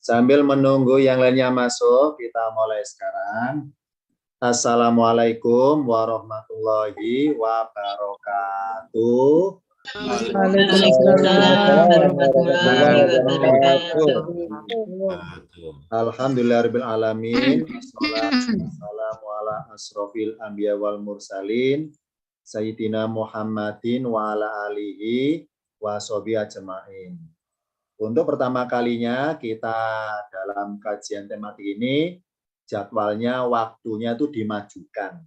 Sambil menunggu yang lainnya masuk, kita mulai sekarang. Assalamualaikum warahmatullahi wabarakatuh. Waalaikumsalam warahmatullahi wabarakatuh. Alhamdulillahirabbil alamin. Wassalamu ala asrofil anbiya wal mursalin sayyidina Muhammadin wa ala alihi wa sahbihi ajmain. Untuk pertama kalinya kita dalam kajian tematik ini jadwalnya waktunya itu dimajukan.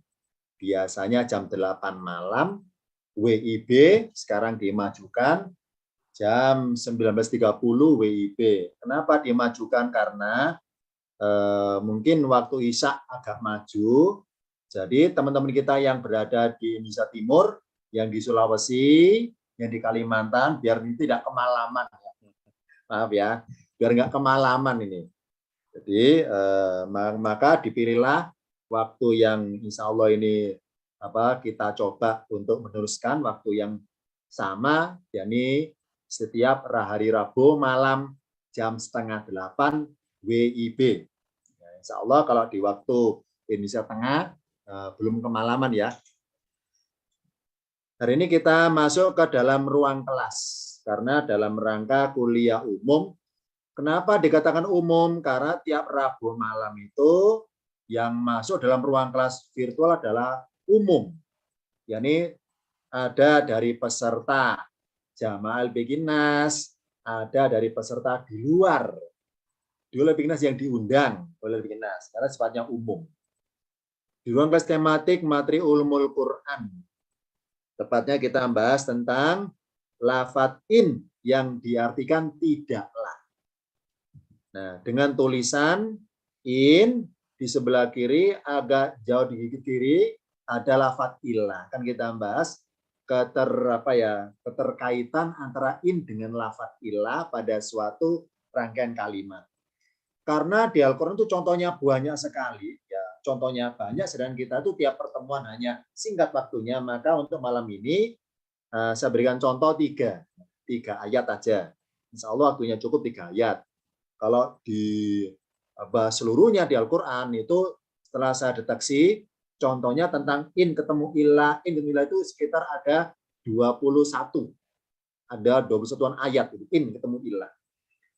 Biasanya jam 8 malam WIB, sekarang dimajukan jam 19.30 WIB. Kenapa dimajukan? Karena mungkin waktu Isya agak maju. Jadi teman-teman kita yang berada di Indonesia Timur, yang di Sulawesi, yang di Kalimantan, biar tidak kemalaman. Maaf ya, biar nggak kemalaman ini. Jadi maka dipilihlah waktu yang insya Allah ini kita coba untuk meneruskan waktu yang sama, yakni setiap hari Rabu malam jam 7:30 WIB. Ya, insya Allah kalau di waktu Indonesia Tengah belum kemalaman ya. Hari ini kita masuk ke dalam ruang kelas. Karena dalam rangka kuliah umum, kenapa dikatakan umum? Karena tiap Rabu malam itu yang masuk dalam ruang kelas virtual adalah umum. yakni ada dari peserta Jamaah Al-Bikinas, ada dari peserta di luar Al-Bikinas yang diundang oleh Al-Bikinas, karena sifatnya umum. Di ruang kelas tematik materi ulumul Quran, tepatnya kita membahas tentang lafadz in yang diartikan tidaklah. Nah, dengan tulisan in di sebelah kiri, agak jauh di gigi kiri ada lafadz illah. Kan kita bahas keterkaitan antara in dengan lafadz illah pada suatu rangkaian kalimat. Karena di Al-Quran itu contohnya banyak sekali, ya contohnya banyak, sedangkan kita itu tiap pertemuan hanya singkat waktunya. Maka untuk malam ini saya berikan contoh tiga ayat aja. Insya Allah waktunya cukup 3 ayat. Kalau di seluruhnya di Al-Quran itu setelah saya deteksi, contohnya tentang in ketemu ilah, in ketemu ilah itu sekitar ada 21. Ada 21-an ayat, in ketemu ilah.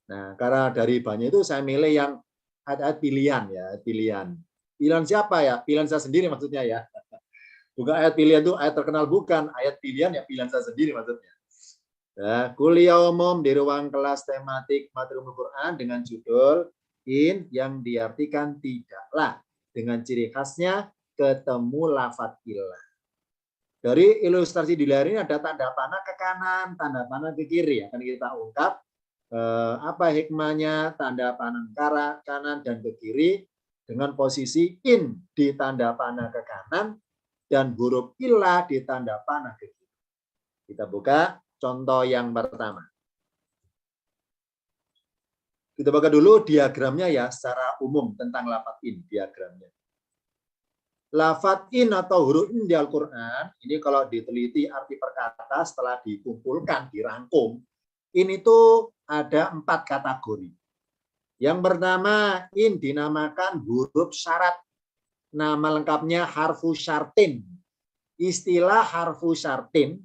Nah, karena dari banyak itu saya milih yang ayat-ayat pilihan ya, pilihan. Pilihan siapa ya? Pilihan saya sendiri maksudnya ya. Bukan ayat pilihan itu ayat terkenal, bukan. Ayat pilihan ya pilihan saya sendiri maksudnya. Nah, kuliah umum di ruang kelas tematik materi umum Quran dengan judul in yang diartikan tidaklah, dengan ciri khasnya ketemu lafadz illah. Dari ilustrasi di layar ini ada tanda panah ke kanan, tanda panah ke kiri. Akan kita ungkap apa hikmahnya tanda panah ke kanan dan ke kiri dengan posisi in di tanda panah ke kanan dan huruf ilah di tanda panah ke kiri. Kita buka contoh yang pertama. Kita buka dulu diagramnya ya, secara umum tentang lafadz in, diagramnya. Lafadz in atau huruf in di Al-Quran, ini kalau diteliti arti perkata setelah dikumpulkan, dirangkum, ini tuh ada 4 kategori. Yang pertama, in dinamakan huruf syarat. Nama lengkapnya harfu syartin. Istilah harfu syartin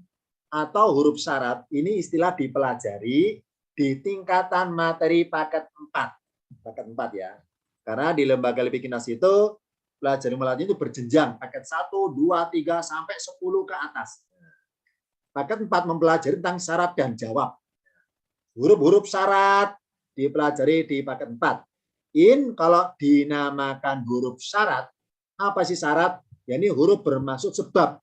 atau huruf syarat ini istilah dipelajari di tingkatan materi paket 4. Paket 4 ya. Karena di lembaga Al-Bikinas itu pelajari melatih itu berjenjang, paket 1, 2, 3 sampai 10 ke atas. Paket 4 mempelajari tentang syarat dan jawab. Huruf-huruf syarat dipelajari di paket 4. In kalau dinamakan huruf syarat, apa sih syarat? Ya, ini huruf bermaksud sebab.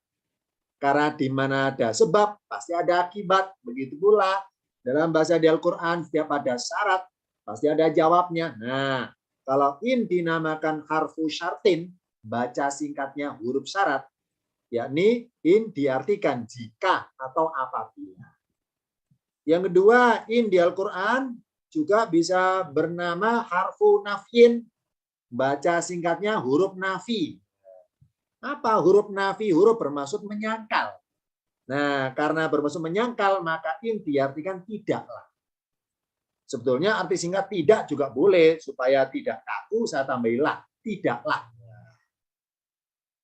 Karena di mana ada sebab, pasti ada akibat. Begitu pula dalam bahasa di Al-Quran, setiap ada syarat, pasti ada jawabnya. Nah, kalau in dinamakan harfu syartin, baca singkatnya huruf syarat, yakni in diartikan jika atau apabila. Yang kedua, in di Al-Quran juga bisa bernama harfu nafyin. Baca singkatnya huruf nafi. Apa huruf nafi? Huruf bermaksud menyangkal. Nah, karena bermaksud menyangkal, maka in diartikan tidaklah. Sebetulnya arti singkat tidak juga boleh, supaya tidak kaku saya tambahin lah, tidaklah.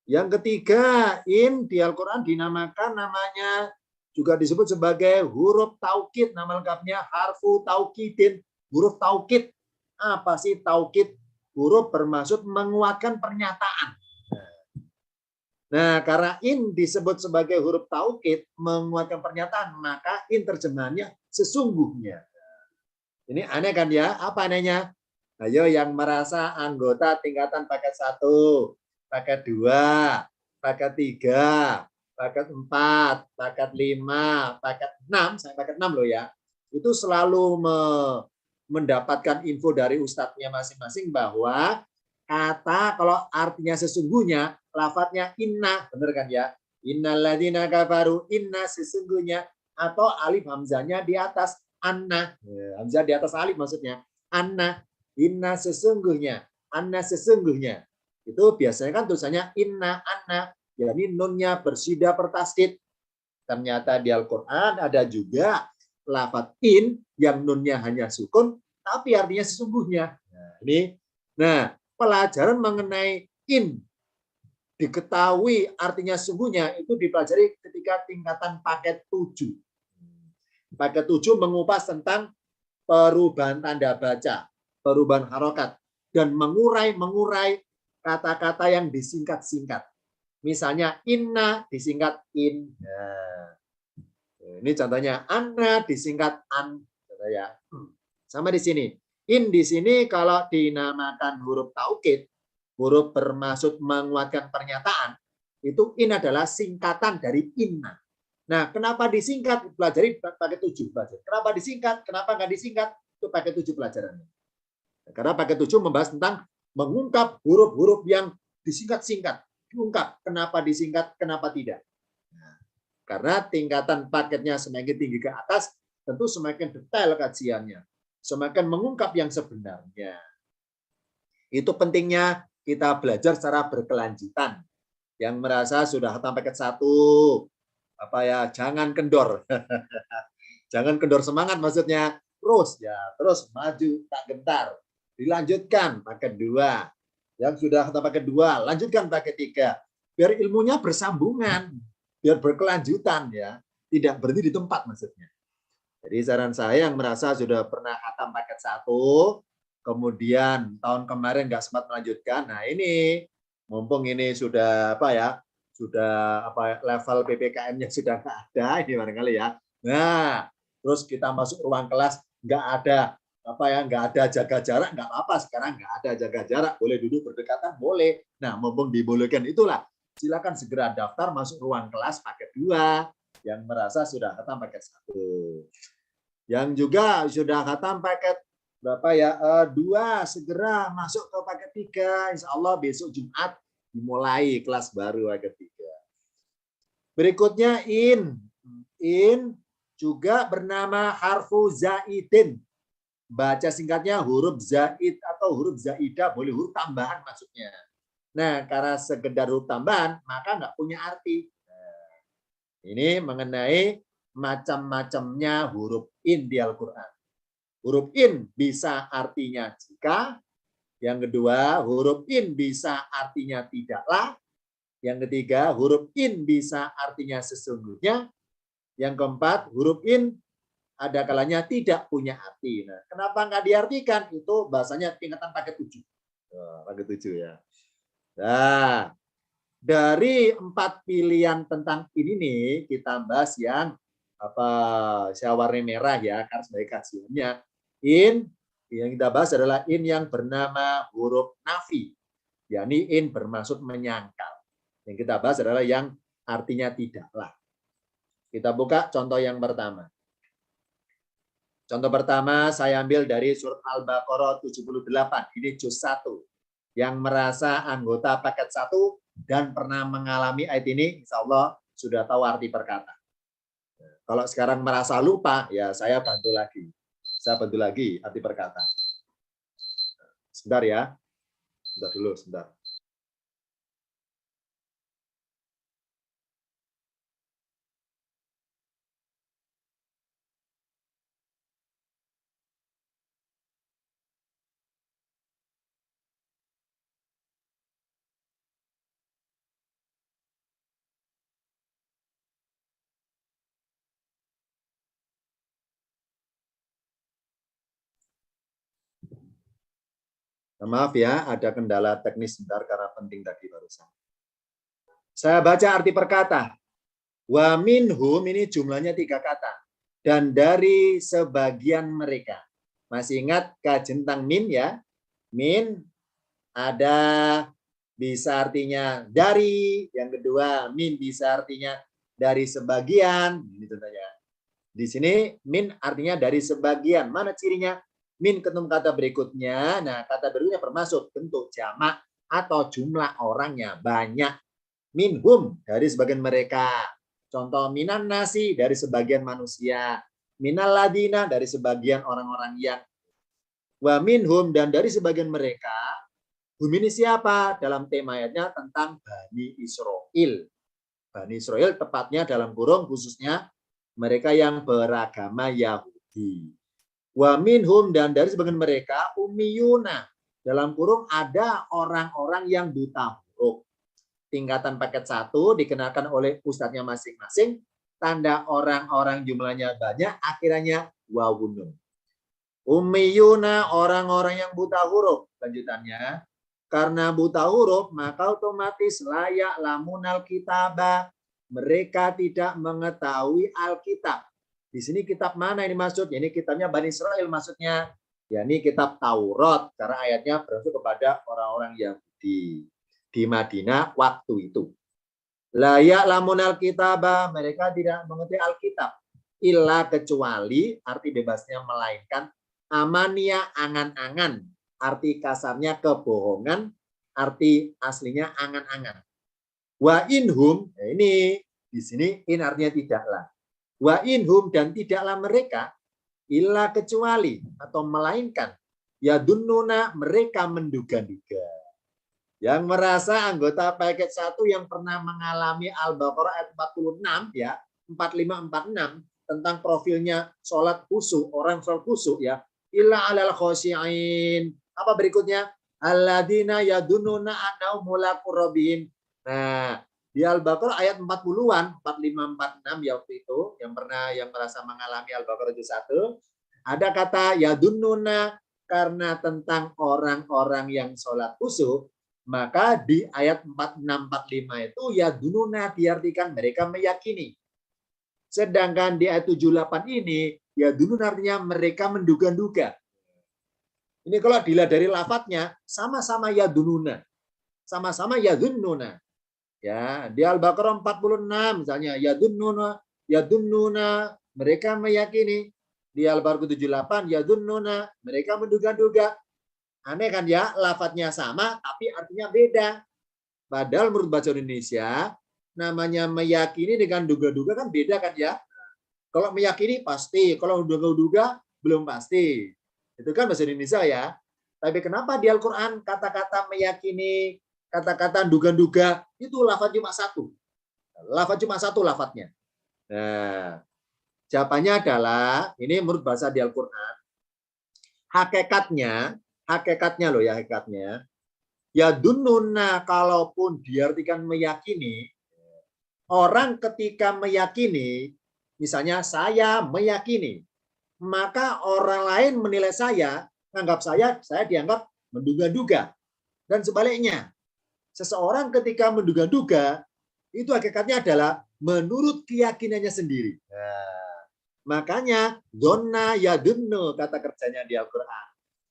Yang ketiga, in di Al-Quran dinamakan namanya juga disebut sebagai huruf taukid, nama lengkapnya harfu taukidin, huruf taukid. Apa sih taukid? Huruf bermaksud menguatkan pernyataan. Nah, karena in disebut sebagai huruf taukid, menguatkan pernyataan, maka in terjemahannya sesungguhnya. Ini aneh kan ya? Apa anehnya? Ayo yang merasa anggota tingkatan paket 1, paket 2, paket 3, paket 4, paket 5, paket 6, saya paket 6 loh ya. Itu selalu mendapatkan info dari ustadznya masing-masing bahwa kata kalau artinya sesungguhnya, lafadznya inna, benar kan ya? Innalladzina kafaru, inna sesungguhnya, atau alif hamzahnya di atas anna, hamzah di atas alif maksudnya anna, inna sesungguhnya, anna sesungguhnya. Itu biasanya kan tulisannya inna anna, yakni nunnya bersida pertasdid. Ternyata di Al-Quran ada juga lafadz in yang nunnya hanya sukun tapi artinya sesungguhnya. Nah, pelajaran mengenai in diketahui artinya sesungguhnya itu dipelajari ketika tingkatan paket 7. Paket 7 mengupas tentang perubahan tanda baca, perubahan harokat, dan mengurai kata-kata yang disingkat-singkat. Misalnya inna disingkat in. Nah, ini contohnya anna disingkat an. Ya. Sama di sini. In di sini kalau dinamakan huruf taukid, huruf bermaksud menguatkan pernyataan, itu in adalah singkatan dari inna. Nah, kenapa disingkat? Pelajari pakai 7. Kenapa disingkat? Kenapa nggak disingkat? Itu pakai 7 pelajarannya. Karena pakai 7 membahas tentang mengungkap huruf-huruf yang disingkat-singkat. Diungkap kenapa disingkat, kenapa tidak. Nah, karena tingkatan paketnya semakin tinggi ke atas, tentu semakin detail kajiannya. Semakin mengungkap yang sebenarnya. Itu pentingnya kita belajar secara berkelanjutan. Yang merasa sudah hatam paket 1, jangan kendor. Jangan kendor semangat maksudnya. Terus maju tak gentar. Dilanjutkan paket 2. Yang sudah hatam paket 2, lanjutkan paket 3. Biar ilmunya bersambungan, biar berkelanjutan ya. Tidak berhenti di tempat maksudnya. Jadi saran saya yang merasa sudah pernah hatam paket 1, kemudian tahun kemarin nggak sempat melanjutkan. Nah, ini mumpung ini sudah sudah level PPKM-nya sudah nggak ada ini barangkali ya. Nah, terus kita masuk ruang kelas nggak ada jaga jarak, nggak apa-apa. Sekarang nggak ada jaga jarak, boleh duduk berdekatan, boleh. Nah, mumpung dibolehkan itulah, silakan segera daftar masuk ruang kelas paket 2 yang merasa sudah khatam paket 1. Yang juga sudah khatam paket 2 segera masuk ke paket 3. Insya Allah besok Jumat dimulai kelas baru paket 3. Berikutnya in juga bernama harfu zaidin. Baca singkatnya huruf zaid atau huruf zaidah, boleh huruf tambahan maksudnya. Nah, karena sekedar huruf tambahan, maka nggak punya arti. Nah, ini mengenai macam-macamnya huruf in di Al-Quran. Huruf in bisa artinya jika. Yang kedua, huruf in bisa artinya tidaklah. Yang ketiga, huruf in bisa artinya sesungguhnya. Yang keempat, huruf in ada kalanya tidak punya arti. Nah, kenapa nggak diartikan? Itu bahasanya tingkatan paket 7. Paket 7 ya. Nah, dari 4 pilihan tentang ini nih, kita bahas yang warna merah ya, karena sebagai kajiannya. In yang kita bahas adalah in yang bernama huruf nafi, yakni in bermaksud menyangkal. Yang kita bahas adalah yang artinya tidaklah. Kita buka contoh yang pertama. Contoh pertama saya ambil dari surat Al-Baqarah 78. Ini juz 1. Yang merasa anggota paket 1 dan pernah mengalami ayat ini, insya Allah sudah tahu arti perkata. Kalau sekarang merasa lupa, ya saya bantu lagi. Saya bantu lagi arti perkata. Sebentar ya. Sebentar dulu, sebentar. Maaf ya, ada kendala teknis sebentar karena penting tadi barusan. Saya baca arti perkata. Wa minhum ini jumlahnya 3 kata. Dan dari sebagian mereka. Masih ingat kajentang min ya? Min ada bisa artinya dari. Yang kedua, min bisa artinya dari sebagian. Ini contohnya. Di sini min artinya dari sebagian. Mana cirinya? Min ketemu kata berikutnya. Nah, kata berikutnya bermaksud bentuk jamak atau jumlah orangnya banyak. Minhum dari sebagian mereka. Contoh minan nasi dari sebagian manusia. Minal ladina dari sebagian orang-orang yang. Wa minhum dan dari sebagian mereka. Hum ini siapa? Dalam tema ayatnya tentang Bani Israel. Bani Israel tepatnya dalam kurung khususnya mereka yang beragama Yahudi. Wa minhum dan dari sebagian mereka ummiyuna. Dalam kurung ada orang-orang yang buta huruf. Tingkatan paket 1 dikenakan oleh ustadznya masing-masing. Tanda orang-orang jumlahnya banyak, akhirnya wawunun. Ummiyuna orang-orang yang buta huruf. Lanjutannya, karena buta huruf maka otomatis layak lamunal kitabah. Mereka tidak mengetahui Alkitab. Di sini kitab mana ini maksud? Ini kitabnya Bani Israel maksudnya. Ya, ini kitab Taurat karena ayatnya berasal kepada orang-orang Yahudi di Madinah waktu itu. Layak lamunal kitabah, mereka tidak mengerti Alkitab. Illa kecuali arti bebasnya melainkan amania angan-angan. Arti kasarnya kebohongan, arti aslinya angan-angan. Wa inhum, nah ini di sini in artinya tidaklah. Wa inhum dan tidaklah mereka illa kecuali atau melainkan ya dunnuna mereka menduga-duga. Yang merasa anggota paket 1 yang pernah mengalami Al-Baqarah ayat 46 ya, 4546 tentang profilnya sholat khusyuk, orang sholat khusyuk ya. Illa alal khosyi'in. Apa berikutnya? Alladzina yadununa annahum mulaqu rabbihim. Nah, di Al-Baqarah ayat 40-an, 4546 ya waktu itu, yang merasa mengalami Al-Baqarah 1, ada kata yadununa karena tentang orang-orang yang sholat khusyuk, maka di ayat 4645 itu yadununa diartikan mereka meyakini. Sedangkan di ayat 78 ini yadunun artinya mereka menduga-duga. Ini kalau dilihat dari lafadznya sama-sama yadununa. Sama-sama yadunnuna. Ya, di Al-Baqarah 46 misalnya yadunnuna mereka meyakini. Di Al-Baqarah 78 yadunnuna mereka menduga-duga. Aneh kan ya, lafadznya sama tapi artinya beda. Padahal menurut bahasa Indonesia namanya meyakini dengan duga-duga kan beda kan ya. Kalau meyakini pasti, kalau duga-duga belum pasti. Itu kan bahasa Indonesia ya. Tapi kenapa di Al-Quran kata-kata meyakini, kata-kata duga-duga itu lafaz cuma satu. Lafaz cuma satu lafaznya. Nah, jawabannya adalah ini menurut bahasa di Al-Quran. Hakikatnya loh ya hakikatnya. Ya dununa kalaupun diartikan meyakini, orang ketika meyakini, misalnya saya meyakini, maka orang lain menilai saya, menganggap saya dianggap menduga-duga. Dan sebaliknya, seseorang ketika menduga-duga, itu hakikatnya adalah menurut keyakinannya sendiri. Nah, makanya, donna yadunnu, kata kerjanya di Al-Quran.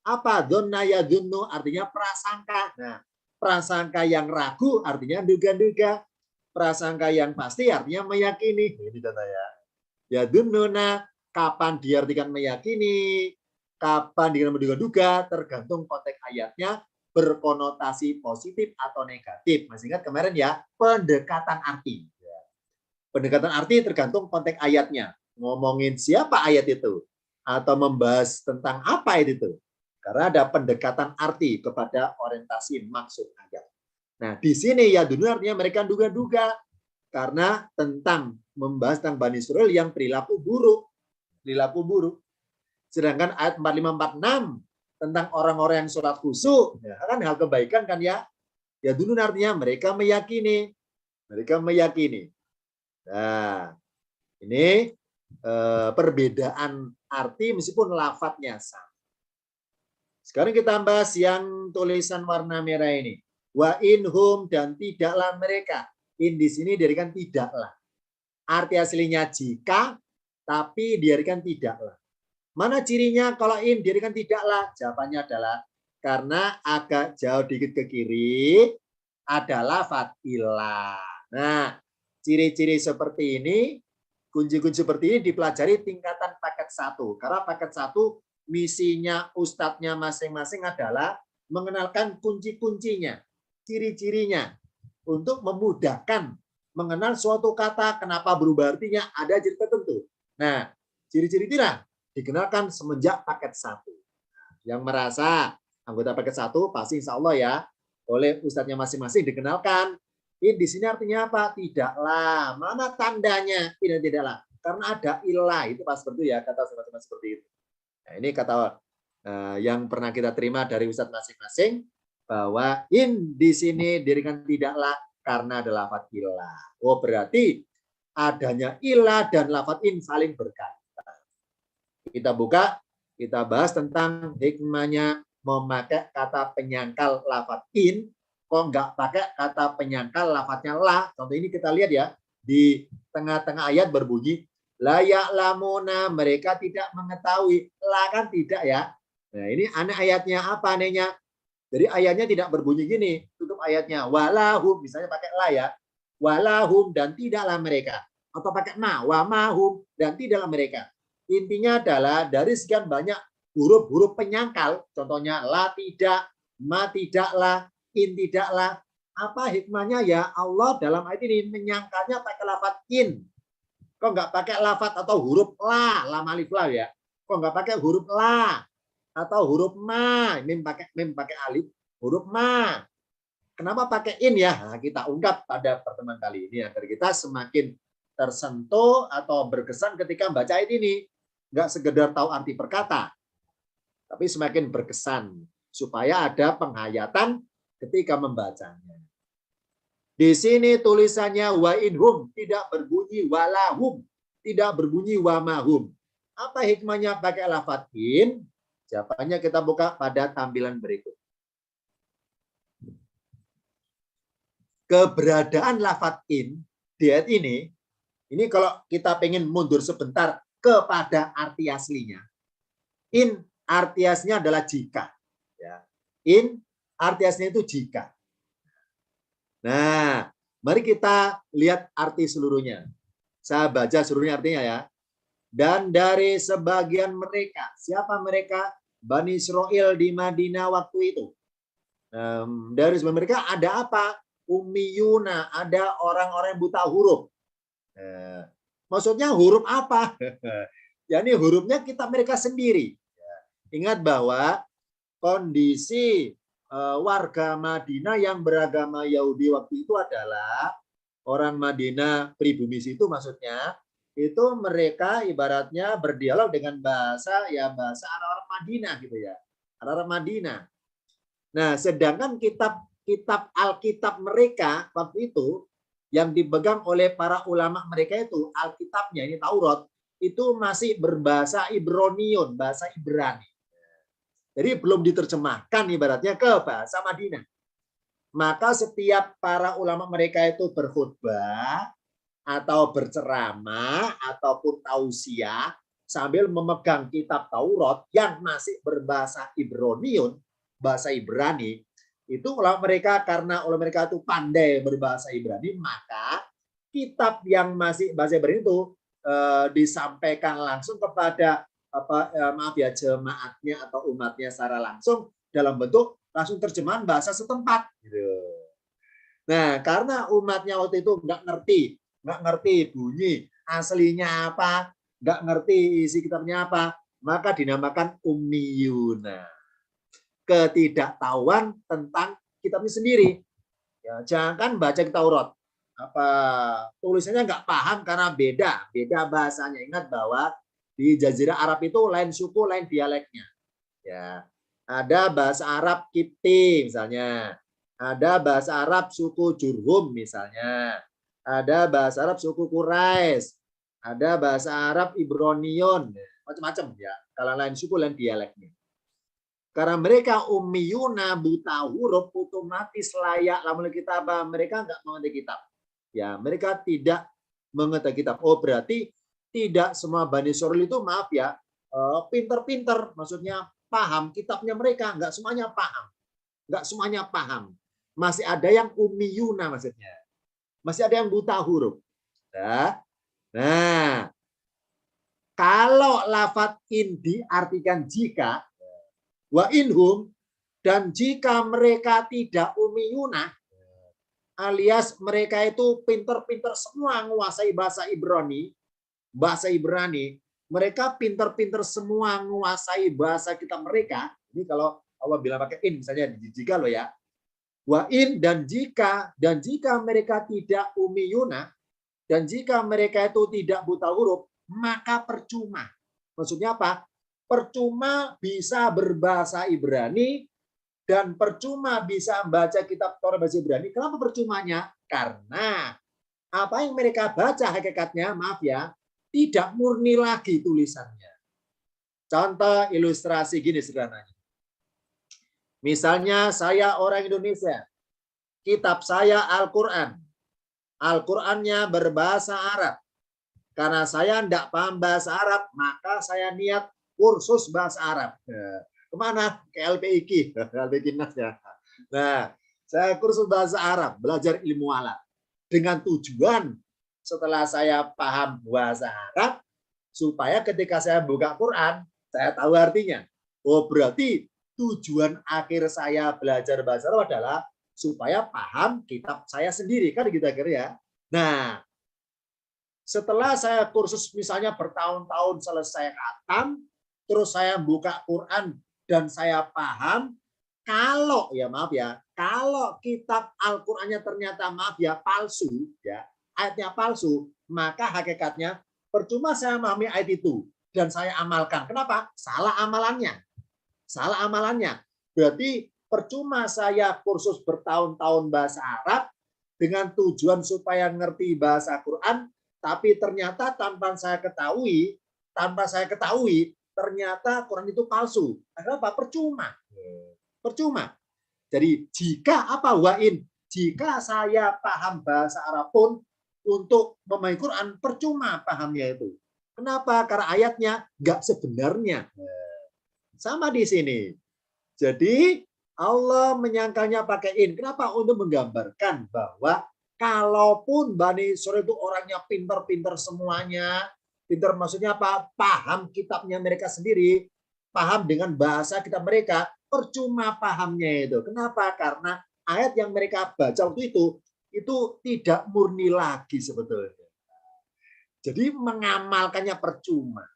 Apa donna yadunnu? Artinya prasangka. Nah, prasangka yang ragu artinya duga-duga. Prasangka yang pasti artinya meyakini. Ini contohnya. Yadunnuna, kapan diartikan meyakini, kapan diartikan menduga-duga, tergantung konteks ayatnya, berkonotasi positif atau negatif. Masih ingat kemarin ya, pendekatan arti. Pendekatan arti tergantung konteks ayatnya. Ngomongin siapa ayat itu, atau membahas tentang apa ayat itu. Karena ada pendekatan arti kepada orientasi maksud ayat. Nah, di sini ya dunia artinya mereka duga-duga. Karena tentang membahas tentang Bani Israel yang perilaku buruk. Perilaku buruk. Sedangkan ayat 4546 tentang orang-orang yang sholat khusyuk, ya kan hal kebaikan kan ya. Ya dulu artinya mereka meyakini. Mereka meyakini. Nah, ini perbedaan arti meskipun lafadznya sama. Sekarang kita bahas yang tulisan warna merah ini. Wa inhum, dan tidaklah mereka. In di sini diartikan tidaklah. Arti aslinya jika, tapi diartikan tidaklah. Mana cirinya kalau in diartikan tidaklah? Jawabannya adalah karena agak jauh dikit ke kiri adalah fatilah. Nah, ciri-ciri seperti ini, kunci-kunci seperti ini dipelajari tingkatan paket 1. Karena paket 1 misinya ustadznya masing-masing adalah mengenalkan kunci-kuncinya, ciri-cirinya untuk memudahkan mengenal suatu kata, kenapa berubah artinya, ada ciri tertentu. Nah, ciri-ciri itulah dikenalkan semenjak paket 1. Yang merasa anggota paket 1 pasti insya Allah ya oleh ustadznya masing-masing dikenalkan. Ini di sini artinya apa? Tidaklah. Mana tandanya? Ini tidaklah. Karena ada ilah. Itu pas seperti ya kata semacam seperti itu. Nah, ini kata yang pernah kita terima dari ustadz masing-masing bahwa in di sini dirikan tidaklah karena ada lafadz ilah. Oh, berarti adanya ilah dan lafadz in saling berkaitan. Kita buka, kita bahas tentang hikmahnya memakai kata penyangkal lafadz in, kok nggak pakai kata penyangkal lafadznya la. Contoh ini kita lihat ya, di tengah-tengah ayat berbunyi la ya'lamuna, mereka tidak mengetahui. La kan tidak ya. Nah, ini aneh ayatnya apa anehnya? Jadi ayatnya tidak berbunyi gini, tutup ayatnya walahum, misalnya pakai la ya. Walahum, dan tidaklah mereka. Atau pakai ma, wa mahum, dan tidaklah mereka. Intinya adalah dari sekian banyak huruf-huruf penyangkal, contohnya la tidak, ma tidaklah, in tidaklah. Apa hikmahnya ya? Allah dalam ayat ini menyangkalnya pakai lafadz in. Kok nggak pakai lafadz atau huruf la, lam alif la ya? Kok nggak pakai huruf la atau huruf ma, mim pakai alif, huruf ma. Kenapa pakai in ya? Nah, kita ungkap pada pertemuan kali ini agar kita semakin tersentuh atau berkesan ketika membaca ayat ini. Nggak sekedar tahu arti perkata, tapi semakin berkesan supaya ada penghayatan ketika membacanya. Di sini tulisannya wa inhum, tidak berbunyi walahum, tidak berbunyi wa mahum. Apa hikmahnya pakai lafadz in? Jawabannya kita buka pada tampilan berikut. Keberadaan lafadz in di ayat ini kalau kita pengen mundur sebentar kepada arti aslinya. In arti aslinya adalah jika. Ya. In arti aslinya itu jika. Nah, mari kita lihat arti seluruhnya. Saya baca seluruhnya artinya ya. Dan dari sebagian mereka, siapa mereka? Bani Israel di Madinah waktu itu. Dari sebagian mereka ada apa? Ummiyuna, ada orang-orang yang buta huruf. Maksudnya huruf apa? Ya, ini hurufnya kita mereka sendiri. Ingat bahwa kondisi warga Madinah yang beragama Yahudi waktu itu adalah orang Madinah pribumi itu, maksudnya itu mereka ibaratnya berdialog dengan bahasa orang Madinah gitu ya, orang Madinah. Nah, sedangkan kitab Alkitab mereka waktu itu yang dipegang oleh para ulama mereka itu Alkitabnya ini Taurat itu masih berbahasa Ibraniun, bahasa Ibrani. Jadi belum diterjemahkan ibaratnya ke bahasa Madinah. Maka setiap para ulama mereka itu berkhutbah atau berceramah ataupun tausiah sambil memegang kitab Taurat yang masih berbahasa Ibraniun, bahasa Ibrani. Itu ulama mereka, karena ulama mereka itu pandai berbahasa Ibrani, maka kitab yang masih bahasa Ibrani itu disampaikan langsung kepada jemaatnya atau umatnya secara langsung dalam bentuk langsung terjemahan bahasa setempat. Gitu. Nah, karena umatnya waktu itu nggak ngerti bunyi aslinya apa, nggak ngerti isi kitabnya apa, maka dinamakan ummiyuna. Ketidaktahuan tentang kitabnya sendiri. Ya, jangan baca kitab Taurat. Tulisannya nggak paham karena beda bahasanya. Ingat bahwa di Jazirah Arab itu lain suku, lain dialeknya. Ya, ada bahasa Arab Kipti misalnya, ada bahasa Arab suku Jurhum misalnya, ada bahasa Arab suku Quraisy, ada bahasa Arab Ibraniun, macam-macam ya. Kalau lain suku, lain dialeknya. Karena mereka ummiyuna, buta huruf, otomatis layak lamun kitab, mereka nggak mengerti kitab. Ya, mereka tidak mengerti kitab. Oh, berarti tidak semua Bani Israil itu, maaf ya, pinter-pinter, maksudnya paham kitabnya mereka, nggak semuanya paham. Nggak semuanya paham. Masih ada yang ummiyuna maksudnya. Masih ada yang buta huruf. Ya. Nah, kalau lafadz in diartikan jika, wa inhum, dan jika mereka tidak ummiyuna, alias mereka itu pinter-pinter semua menguasai bahasa Ibrani, mereka pinter-pinter semua menguasai bahasa kita mereka. Ini kalau Allah bilang pakai in misalnya jika loh ya. Wa in, dan jika mereka tidak ummiyuna, dan jika mereka itu tidak buta huruf, maka percuma. Maksudnya apa? Percuma bisa berbahasa Ibrani dan percuma bisa membaca kitab Taurat bahasa Ibrani. Kenapa percumanya? Karena apa yang mereka baca hakikatnya, maaf ya, tidak murni lagi tulisannya. Contoh ilustrasi gini sederhananya. Misalnya saya orang Indonesia, kitab saya Al-Quran. Al-Qurannya berbahasa Arab. Karena saya tidak paham bahasa Arab, maka saya niat kursus bahasa Arab. Kemana? Ke LPIK. LPIK Nas ya. Nah, saya kursus bahasa Arab, belajar ilmu alat. Dengan tujuan setelah saya paham bahasa Arab, supaya ketika saya buka Quran, saya tahu artinya. Oh, berarti tujuan akhir saya belajar bahasa Arab adalah supaya paham kitab saya sendiri. Kan gitu akhirnya. Nah, setelah saya kursus misalnya bertahun-tahun selesai khatam, terus saya buka Quran dan saya paham, kalau ya maaf ya, kalau kitab Al-Qur'annya ternyata maaf ya palsu, ya ayatnya palsu, maka hakikatnya percuma saya memahami ayat itu dan saya amalkan. Kenapa? Salah amalannya. Salah amalannya. Berarti percuma saya kursus bertahun-tahun bahasa Arab dengan tujuan supaya ngerti bahasa Quran, tapi ternyata tanpa saya ketahui, ternyata Quran itu palsu. Kenapa? Percuma. Percuma. Jadi jika apa wain, jika saya paham bahasa Arab pun untuk memahami Quran percuma pahamnya itu. Kenapa? Karena ayatnya nggak sebenarnya. Sama di sini. Jadi Allah menyangkalnya pakai in. Kenapa? Untuk menggambarkan bahwa kalaupun Bani Israil itu orangnya pinter-pinter semuanya, pinter maksudnya apa? Paham kitabnya mereka sendiri, paham dengan bahasa kitab mereka, percuma pahamnya itu. Kenapa? Karena ayat yang mereka baca waktu itu tidak murni lagi sebetulnya. Jadi mengamalkannya percuma.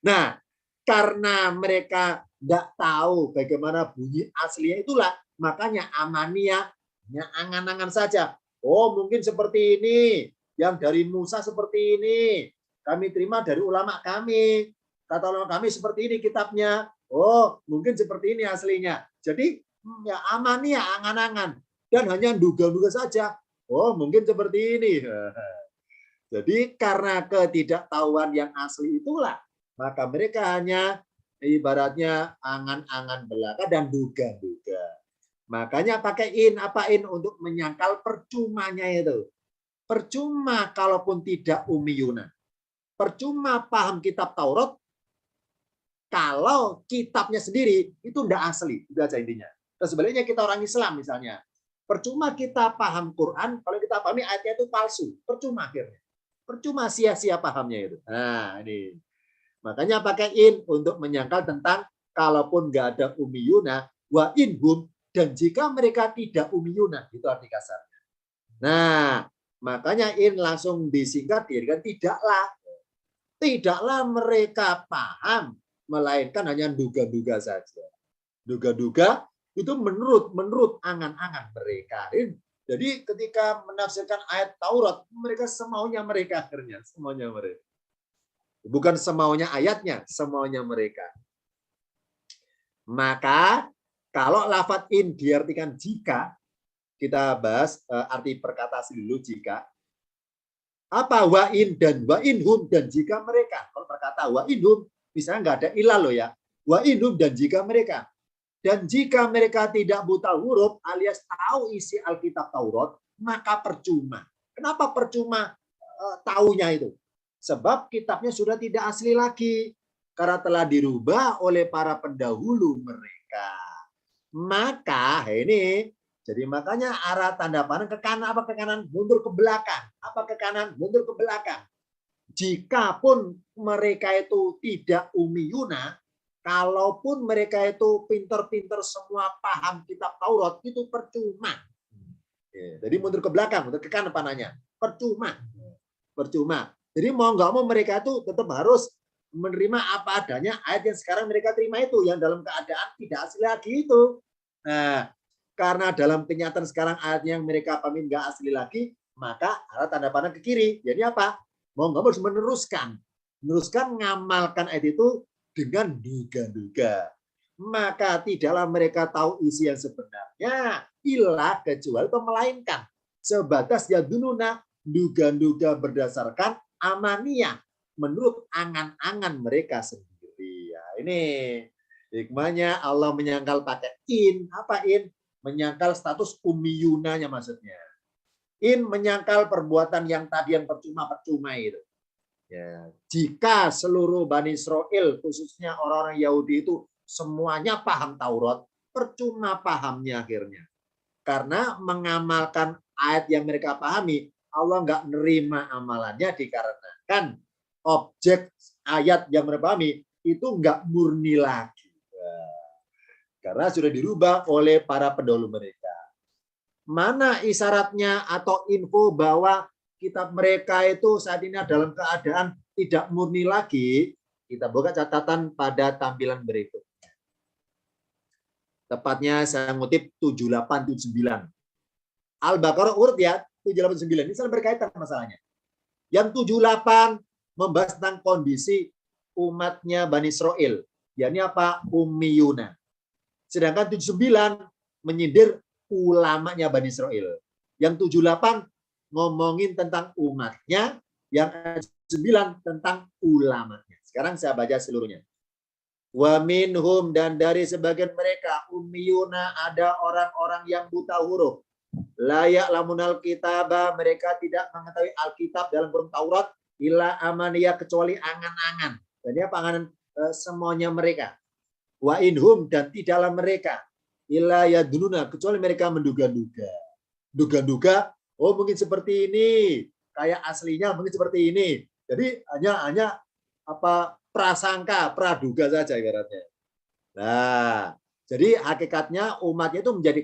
Nah, karena mereka tidak tahu bagaimana bunyi aslinya itulah, makanya amaniyah hanya angan-angan saja. Oh, mungkin seperti ini, yang dari Musa seperti ini, kami terima dari ulama kami, kata ulama kami seperti ini kitabnya. Oh, mungkin seperti ini aslinya. Jadi ya amaniyah angan-angan dan hanya duga-duga saja. Oh, mungkin seperti ini. Jadi karena ketidaktahuan yang asli itulah, maka mereka hanya ibaratnya angan-angan belaka dan duga-duga. Makanya pakai in, apa in untuk menyangkal percumanya itu. Percuma kalaupun tidak ummiyuna. Percuma paham kitab Taurat kalau kitabnya sendiri itu tidak asli. Itu aja intinya. Terus sebaliknya kita orang Islam misalnya. Percuma kita paham Quran kalau kita pahami ayatnya itu palsu. Percuma akhirnya. Percuma sia-sia pahamnya itu. Nah, ini. Makanya pakai in untuk menyangkal tentang kalaupun nggak ada ummiyuna wa inhum, dan jika mereka tidak ummiyuna, itu arti kasarnya. Nah, makanya in langsung disingkat dirikan tidaklah mereka paham, melainkan hanya duga-duga saja. Duga-duga itu menurut angan-angan mereka. Jadi ketika menafsirkan ayat Taurat, mereka semaunya mereka akhirnya, semaunya mereka. Bukan semaunya ayatnya, semaunya mereka. Maka kalau lafadz in diartikan jika, kita bahas arti perkataan dulu jika. Apa wa in dan wa inhum, dan jika mereka. Kalau perkata wa inhum, misalnya nggak ada ilah loh ya. Wa inhum, dan jika mereka tidak buta huruf alias tahu isi Alkitab Taurat, maka percuma. Kenapa percuma taunya itu? Sebab kitabnya sudah tidak asli lagi karena telah dirubah oleh para pendahulu mereka. Maka ini jadi makanya arah tanda panah ke kanan apa ke kanan, mundur ke belakang, apa ke kanan, mundur ke belakang. Jikapun mereka itu tidak umiyuna, kalaupun mereka itu pinter-pinter semua paham kitab Taurat, itu percuma. Jadi mundur ke belakang, mundur ke kanan panahnya, percuma. Percuma. Jadi mau nggak mau mereka itu tetap harus menerima apa adanya ayat yang sekarang mereka terima itu, yang dalam keadaan tidak asli lagi itu. Nah, karena dalam kenyataan sekarang ayat yang mereka pahami nggak asli lagi, maka arah tanda panah ke kiri. Jadi apa? Mau nggak harus meneruskan ngamalkan ayat itu dengan duga-duga. Maka tidaklah mereka tahu isi yang sebenarnya, ilah kecuali atau melainkan sebatas ya dununa, duga-duga berdasarkan amaniyah, menurut angan-angan mereka sendiri. Ya, ini hikmahnya Allah menyangkal pakai in. Apa in? Menyangkal status umiyunanya maksudnya. In menyangkal perbuatan yang tadi yang percuma-percuma itu. Ya, jika seluruh Bani Israel, khususnya orang-orang Yahudi itu semuanya paham Taurat, percuma pahamnya akhirnya. Karena mengamalkan ayat yang mereka pahami, Allah nggak nerima amalannya dikarenakan objek ayat yang mereka pahami itu nggak murni lagi. Karena sudah dirubah oleh para pendahulu mereka. Mana isyaratnya atau info bahwa kitab mereka itu saat ini dalam keadaan tidak murni lagi? Kita buka catatan pada tampilan berikutnya. Tepatnya saya ngutip 7879. Al-Baqarah urut ya, 789. Ini saling berkaitan masalahnya. Yang 78 membahas tentang kondisi umatnya Bani Israel. Yakni apa? Ummiyuna. Sedangkan 79 menyindir ulamanya Bani Israel. Yang 78 ngomongin tentang umatnya, yang 9 tentang ulamanya. Sekarang saya baca seluruhnya. Wa minhum, dan dari sebagian mereka ummiyuna, ada orang-orang yang buta huruf. Layak lamunal kitaba, mereka tidak mengetahui Alkitab dalam kurung Taurat, illa amaniyah, kecuali angan-angan. Jadi apa angan semuanya mereka. Wa inhum, dan tidaklah mereka illa yadununa, kecuali mereka menduga-duga. Duga-duga, oh mungkin seperti ini, kayak aslinya mungkin seperti ini. Jadi hanya apa prasangka, praduga saja ibaratnya. Nah, jadi hakikatnya umatnya itu menjadi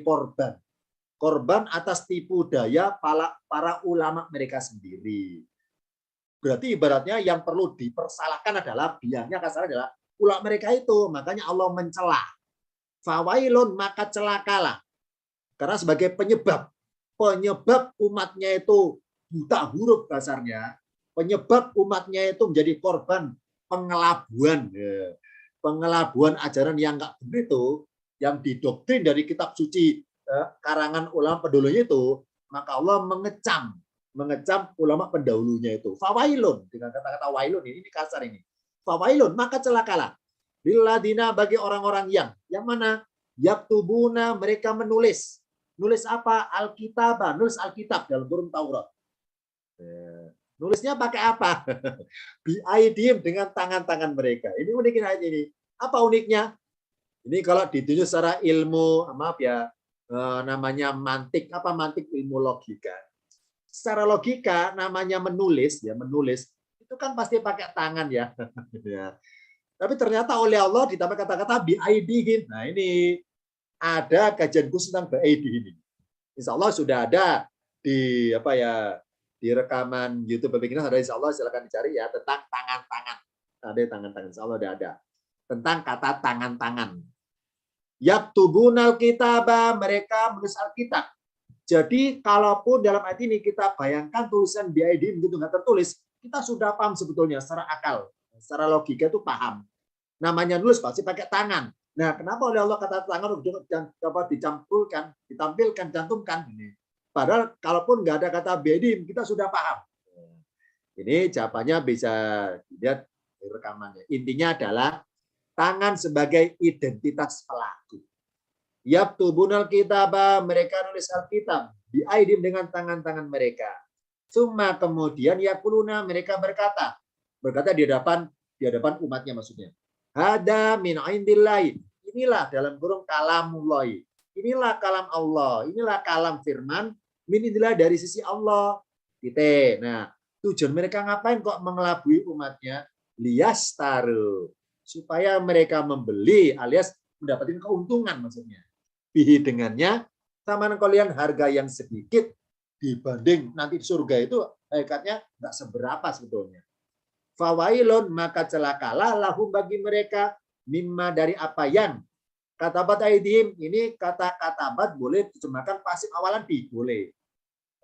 korban atas tipu daya para ulama mereka sendiri. Berarti ibaratnya yang perlu dipersalahkan adalah biangnya kasar adalah ulama mereka itu. Makanya Allah mencela. Fawailun, maka celakalah. Karena sebagai penyebab umatnya itu buta huruf dasarnya, penyebab umatnya itu menjadi korban pengelabuan ajaran yang enggak benar itu, yang didoktrin dari kitab suci karangan ulama pendahulunya itu, maka Allah mengecam ulama pendahulunya itu. Fawailun, dengan kata-kata wailun ini kasar ini. Fawailun, maka celakalah. Lilladina, bagi orang-orang yang mana? Yaktubuna, mereka menulis. Nulis apa? Alkitab, nulis Alkitab dalam kurung Taurat. Nulisnya pakai apa? Biaidim, dengan tangan-tangan mereka. Ini uniknya ayat ini. Apa uniknya? Ini kalau ditunjuk secara ilmu, maaf ya, namanya mantik. Apa mantik? Ilmu logika. Secara logika namanya menulis, ya menulis itu kan pasti pakai tangan ya. Tapi ternyata oleh Allah ditambah kata-kata biaidihim. Nah ini ada kajian khusus tentang biaidih ini. Insya Allah sudah ada di apa ya, di rekaman YouTube Bapak ada, insya Allah silakan dicari ya tentang tangan-tangan. Ada tangan-tangan, insya Allah ada tentang kata tangan-tangan. Yaktubunal kitaba, mereka menulis Alkitab. Jadi kalaupun dalam ayat ini kita bayangkan tulisan biaidihim gitu nggak tertulis, kita sudah paham sebetulnya secara akal, secara logika itu paham. Namanya nulis pasti pakai tangan. Nah, kenapa oleh Allah kata tangan dicampurkan, ditampilkan, cantumkan ini? Padahal kalaupun nggak ada kata biaidihim, kita sudah paham. Ini jawabannya bisa dilihat di rekamannya. Intinya adalah Tangan sebagai identitas pelaku. Yaktubunal kitaba, mereka nulis Alkitab biaidim dengan tangan-tangan mereka. Summa kemudian yakuluna, mereka berkata di hadapan umatnya maksudnya. Hada min indillahi. Inilah dalam kurung kalamullah. Inilah kalam Allah, inilah kalam firman min indillah dari sisi Allah. Titik. Nah, tujuan mereka ngapain kok mengelabui umatnya? Lias taruh, supaya mereka membeli alias mendapatkan keuntungan maksudnya. Bihi dengannya sama kalian harga yang sedikit dibanding nanti di surga itu hakikatnya nggak seberapa sebetulnya. Fawailun, maka celakalah lahum bagi mereka mimma dari apa yang katabat aidihim. Ini kata katabat boleh diterjemahkan pasif awalan boleh.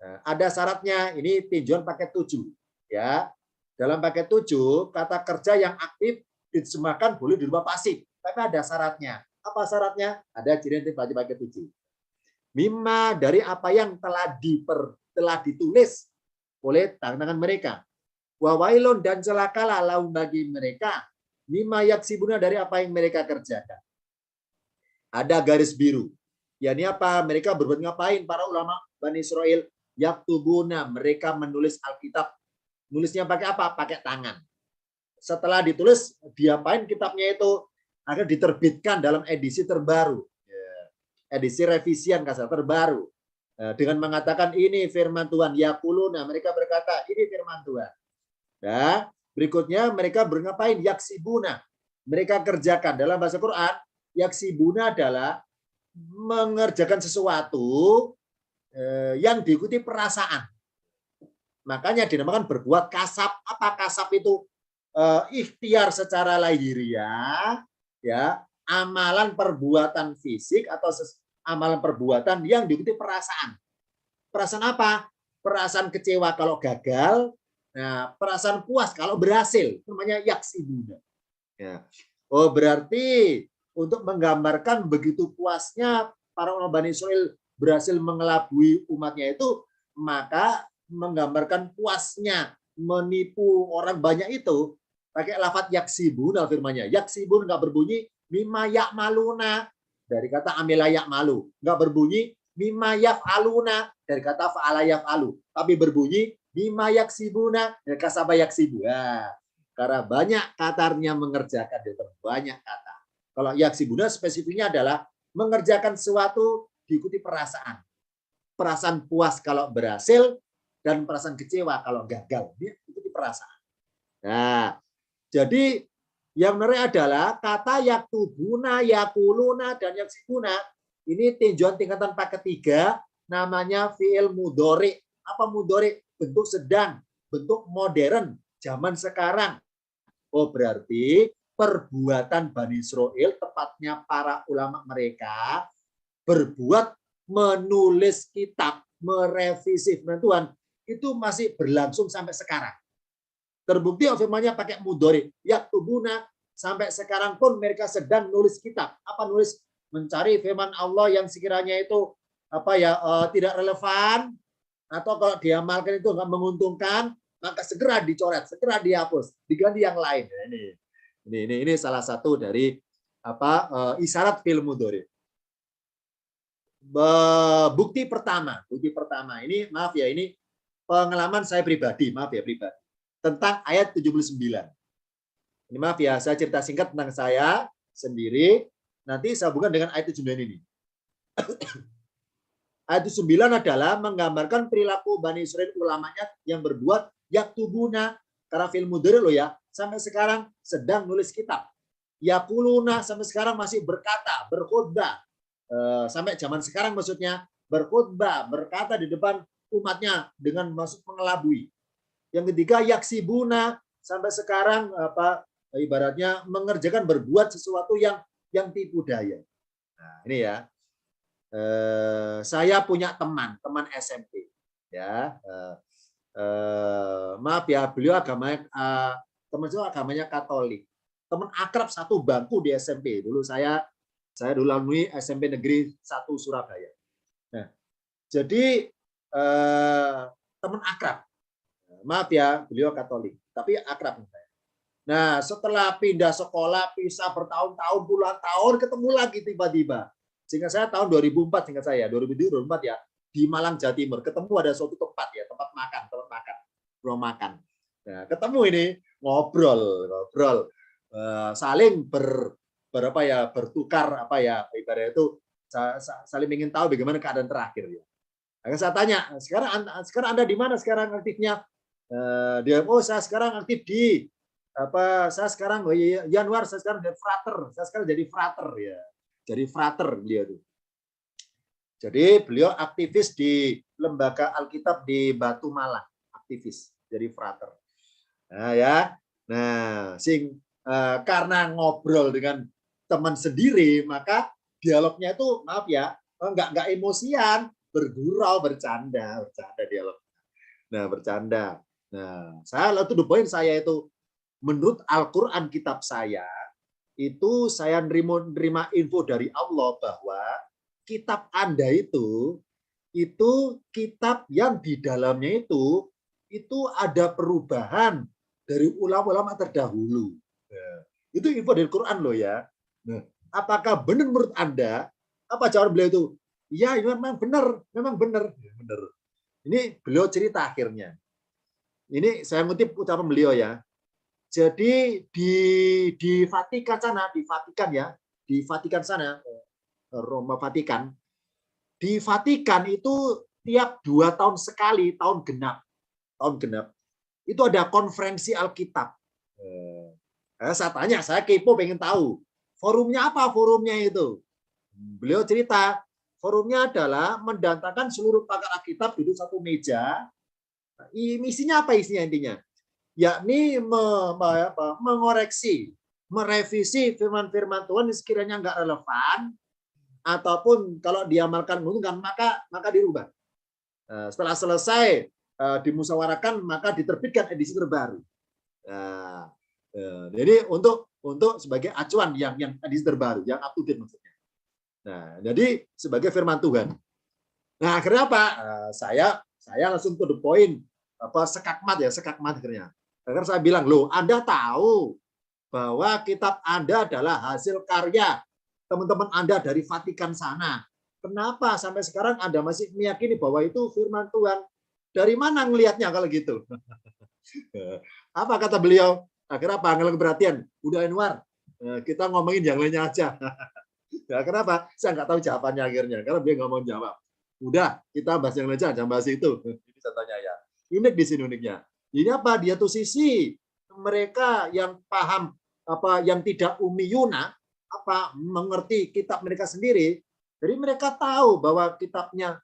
Nah, ada syaratnya, ini tinjauan paket 7 ya. Dalam paket 7 kata kerja yang aktif diterjemahkan boleh dirubah pasif, tapi ada syaratnya. Apa syaratnya? Ada ciri baca paket 7. Mimma dari apa yang telah ditulis oleh tangan mereka. Wawailun, dan celakalah lahum bagi mereka mimma yaksibuna dari apa yang mereka kerjakan. Ada garis biru. Ya, ini apa? Mereka berbuat ngapain para ulama Bani Israel? Yaktubuna, mereka menulis Alkitab. Nulisnya pakai apa? Pakai tangan. Setelah ditulis, diapain kitabnya itu? Akan diterbitkan dalam edisi terbaru. Edisi revisian kasar terbaru. Dengan mengatakan ini firman Tuhan. Yakuluna, mereka berkata ini firman Tuhan. Nah, berikutnya mereka berngapain? Yaksibuna. Mereka kerjakan. Dalam bahasa Quran, yaksibuna adalah mengerjakan sesuatu yang diikuti perasaan. Makanya dinamakan berbuat kasab. Apa kasab itu? Ikhtiar secara lahiriah, ya, amalan perbuatan fisik atau amalan perbuatan yang diikuti perasaan. Perasaan apa? Perasaan kecewa kalau gagal, nah, perasaan puas kalau berhasil. Namanya yaksibuna. Ya. Oh, berarti untuk menggambarkan begitu puasnya para ulama Bani Israel berhasil mengelabui umatnya itu, maka menggambarkan puasnya menipu orang banyak itu pakai lafadz yaksibun. Firmannya yaksibun nggak berbunyi mimma ya'maluna dari kata amila ya'malu, nggak berbunyi mimma yaf'aluna dari kata fa'ala yaf'alu, tapi berbunyi mimma yaksibuna dari kasaba yaksibu. Ya, karena banyak katarnya mengerjakan, banyak kata. Kalau yaksibuna spesifiknya adalah mengerjakan sesuatu diikuti perasaan. Perasaan puas kalau berhasil dan perasaan kecewa kalau gagal. Dia ikuti perasaan. Nah, jadi yang menarik adalah kata yaktubuna, yakuluna, dan yaksibuna. Ini tinjauan tingkatan paket 3, namanya fi'il mudhari. Apa mudhari? Bentuk sedang, bentuk modern, zaman sekarang. Oh, berarti perbuatan Bani Israel, tepatnya para ulama mereka, berbuat menulis kitab, merevisi firman Tuhan, itu masih berlangsung sampai sekarang. Terbukti firmannya pakai mudhari. Yaktubuna, sampai sekarang pun mereka sedang nulis kitab. Apa nulis? Mencari firman Allah yang sekiranya itu tidak relevan, atau kalau diamalkan itu nggak menguntungkan, maka segera dicoret, segera dihapus, diganti yang lain. Ini salah satu dari isyarat fi'il mudhari. Bukti pertama ini, maaf ya, ini pengalaman saya pribadi, tentang ayat 79. Ini maaf ya, saya cerita singkat tentang saya sendiri, nanti saya hubungkan dengan ayat 79 ini. Ayat 79 adalah menggambarkan perilaku Bani Israel, ulamanya yang berbuat yaktubuna, karena fi'il mudhari loh ya, sampai sekarang sedang nulis kitab. Yakuluna, sampai sekarang masih berkata, berkhutbah. Sampai zaman sekarang maksudnya berkhutbah, berkata di depan umatnya dengan maksud mengelabui. Yang ketiga yaksibuna, sampai sekarang ibaratnya mengerjakan, berbuat sesuatu yang tipu daya. Nah, ini ya. Saya punya teman SMP ya. Maaf ya, beliau agamanya Katolik. Teman akrab satu bangku di SMP. Dulu saya dulu alumni SMP Negeri 1 Surabaya. Nah, jadi teman akrab. Maaf ya, beliau Katolik, tapi akrab. Nah, setelah pindah sekolah, pisah bertahun-tahun, puluhan tahun, ketemu lagi tiba-tiba. Sehingga saya tahun 2004, singkat saya, 2004 ya, di Malang, Jawa Timur, ketemu ada suatu tempat ya, tempat makan, rumah makan. Nah, ketemu ini, ngobrol, saling bertukar apa ya, ibaratnya itu saling ingin tahu bagaimana keadaan terakhir ya. Nah, saya tanya, sekarang Anda di mana sekarang aktifnya? Dia, oh saya sekarang aktif di saya sekarang Januar, saya sekarang jadi frater, ya, jadi frater beliau tuh. Jadi beliau aktivis di lembaga Alkitab di Batu Malang, aktivis jadi frater. Nah ya, karena ngobrol dengan teman sendiri, maka dialognya itu maaf ya, nggak emosian, bergurau, bercanda dialog. Nah bercanda. Nah saya lalu the point saya itu, menurut Al-Quran kitab saya, itu saya nerima info dari Allah bahwa kitab Anda itu kitab yang di dalamnya itu ada perubahan dari ulama-ulama terdahulu. Nah, itu info dari Quran loh ya. Nah, apakah benar menurut Anda? Apa jawaban beliau itu? Ya, memang benar. Benar. Ini beliau cerita akhirnya. Ini saya ngutip ucapan beliau ya. Jadi di Vatikan sana, di Vatikan sana, Roma Vatikan, di Vatikan itu tiap 2 tahun sekali, tahun genap, itu ada konferensi Alkitab. Saya tanya, saya kepo pengen tahu, forumnya apa forumnya itu? Beliau cerita, forumnya adalah mendatangkan seluruh pakar Alkitab duduk satu meja. Isinya apa isinya intinya? Yakni mengoreksi, merevisi firman-firman Tuhan yang sekiranya nggak relevan, ataupun kalau diamalkan menguntungkan maka dirubah. Setelah selesai dimusyawarahkan, maka diterbitkan edisi terbaru. Jadi untuk sebagai acuan yang edisi terbaru, yang up to date maksudnya. Nah, jadi sebagai firman Tuhan. Nah, akhirnya apa? Saya langsung to the point, sekakmat akhirnya. Karena saya bilang, loh, Anda tahu bahwa kitab Anda adalah hasil karya teman-teman Anda dari Vatikan sana. Kenapa sampai sekarang Anda masih meyakini bahwa itu firman Tuhan? Dari mana ngelihatnya kalau gitu? Apa kata beliau? Akhirnya panggil perhatian. Udah Anwar, kita ngomongin yang lainnya aja. Ya, kenapa? Saya nggak tahu jawabannya akhirnya. Karena beliau nggak mau jawab. Udah, kita bahas yang lain aja, jangan bahas itu. Ini contohnya ya. Unik di sini uniknya. Ini apa? Dia tuh sisi mereka yang paham yang tidak umiyuna, mengerti kitab mereka sendiri. Jadi mereka tahu bahwa kitabnya,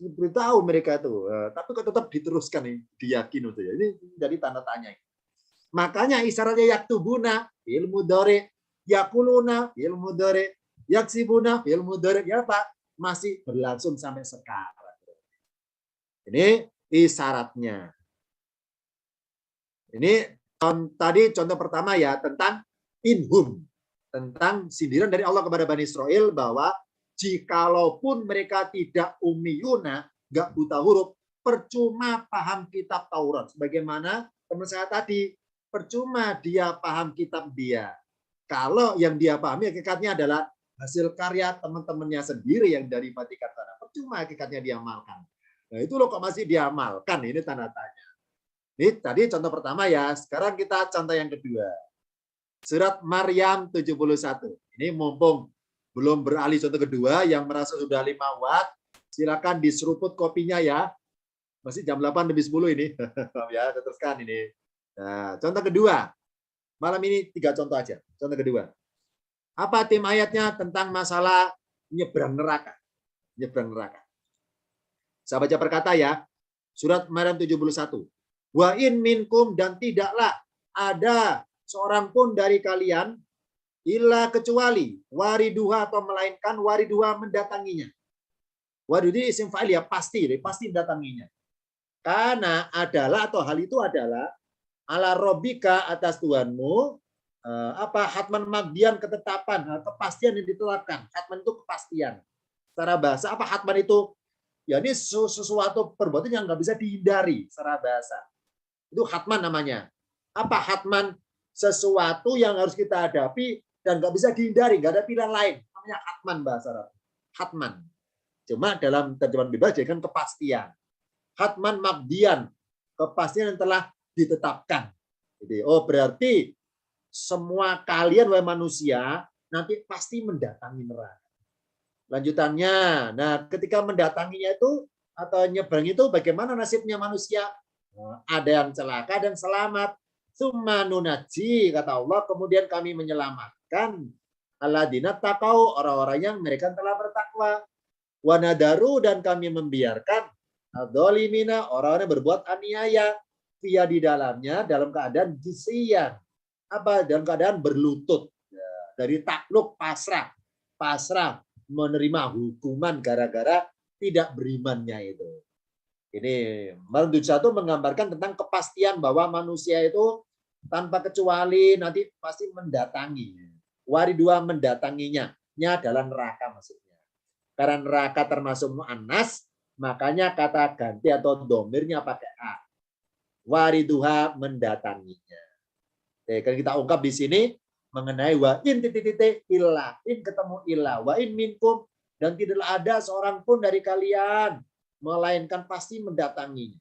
beritahu mereka itu, tapi kok tetap diteruskan nih, diyakini itu ya. Ini jadi tanda tanya. Makanya isyaratnya yaktubuna fil mudhari, yakuluna fil mudhari, yaksibuna fil mudhari, ya Pak, masih berlangsung sampai sekarang. Ini isyaratnya. Ini tadi contoh pertama ya, tentang inhum, tentang sindiran dari Allah kepada Bani Israel bahwa jikalaupun mereka tidak umiyuna, nggak buta huruf, percuma paham kitab Taurat. Sebagaimana teman saya tadi, percuma dia paham kitab dia. Kalau yang dia pahami hakikatnya adalah hasil karya teman-temannya sendiri yang dari Vatikan sana. Percuma hakikatnya diamalkan. Nah itu loh kok masih diamalkan, ini tanda tanya. Ini tadi contoh pertama ya, sekarang kita contoh yang kedua. Surat Maryam 71. Ini mumpung belum beralih contoh kedua, yang merasa sudah 5 watt, silakan diseruput kopinya ya. Masih jam 8:10 ini. Ya, teruskan ini. Nah, contoh kedua. Malam ini 3 contoh aja. Contoh kedua. Apa tim ayatnya tentang masalah nyebrang neraka? Nyebrang neraka. Saya baca perkata ya. Surat Maryam 71. Wa in minkum, dan tidaklah ada seorang pun dari kalian illa kecuali wariduha, atau melainkan wariduha mendatanginya. Waridu ini isim fa'il ya, pasti mendatanginya. Karena adalah, atau hal itu adalah ala robbika, atas Tuhanmu, hatman magdian, ketetapan, kepastian yang ditetapkan. Hatman itu kepastian. Secara bahasa apa hatman itu? Ya ini sesuatu perbuatan yang nggak bisa dihindari secara bahasa. Itu hatman namanya. Apa hatman? sesuatu yang harus kita hadapi dan nggak bisa dihindari, nggak ada pilihan lain. Namanya hatman bahasa Arab. Hatman. Cuma dalam terjemahan bebas jadikan kepastian. Hatman maqdiyan, kepastian yang telah ditetapkan. Jadi, oh berarti semua kalian wahai manusia nanti pasti mendatangi neraka. Lanjutannya, nah ketika mendatanginya itu atau nyebrang itu bagaimana nasibnya manusia? Nah, ada yang celaka dan selamat. Summa nunaji, kata Allah, kemudian kami menyelamatkan alladzina taqau, orang-orang yang mereka telah bertakwa. Wanadaru, dan kami membiarkan adzalimina, orang-orang yang berbuat aniaya, via di dalamnya dalam keadaan jisian. Apa? Dalam keadaan berlutut. Ya, dari takluk, pasrah menerima hukuman gara-gara tidak berimannya itu. Ini Malam 71 menggambarkan tentang kepastian bahwa manusia itu tanpa kecuali nanti pasti mendatangi. Waridua mendatanginya. Nya adalah neraka maksudnya. Karena neraka termasuk mu'annas, makanya kata ganti atau domirnya pakai a. Wariduha mendatanginya. Oke, kan kita ungkap di sini mengenai wa in titik ilah, in ketemu ilah, wa in minkum, dan tidaklah ada seorang pun dari kalian melainkan pasti mendatangi.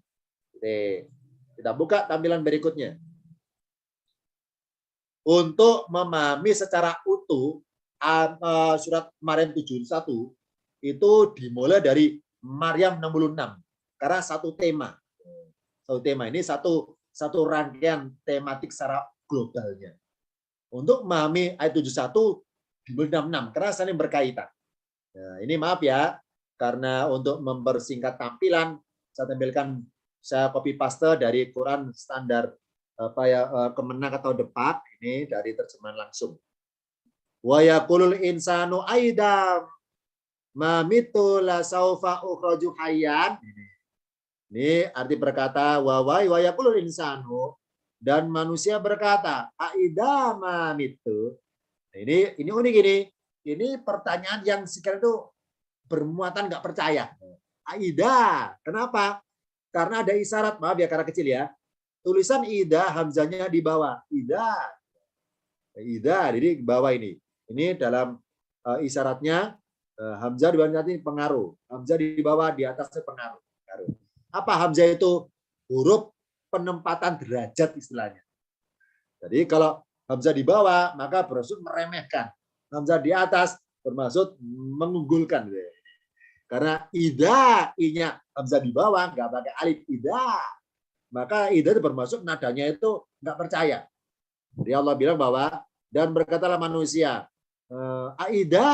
Oke, kita buka tampilan berikutnya. Untuk memahami secara utuh surat Maryam 71 itu dimulai dari Maryam 66 karena satu tema. Satu tema ini satu rangkaian tematik secara globalnya. Untuk memahami ayat 71 dimulai 66 karena saling berkaitan. Nah, ini maaf ya, karena untuk mempersingkat tampilan saya copy paste dari Quran standar Kemenang atau Depak ini dari terjemahan langsung. Wa yaqulul insanu aidam ma mitu la saufa ukhraju hayyan. Ini arti berkata wa yaqulul insanu, dan manusia berkata aidama mitu. Ini unik ini. Ini pertanyaan yang sekarang itu bermuatan nggak percaya. Aida, kenapa? Karena ada isyarat, maaf ya karena kecil ya. Tulisan ida, hamzanya di bawah. Ida, jadi di bawah ini. Ini dalam isyaratnya hamzah di bawah nanti pengaruh. Hamzah di bawah, di atasnya pengaruh. Apa hamzah itu? Huruf penempatan derajat istilahnya. Jadi kalau hamzah di bawah maka bermaksud meremehkan. Hamzah di atas bermaksud mengunggulkan. Karena ida, i-nya hamzah di bawah, nggak pakai alif ida. Maka ida itu bermaksud nadanya itu nggak percaya. Jadi Allah bilang bahwa dan berkatalah manusia, aida,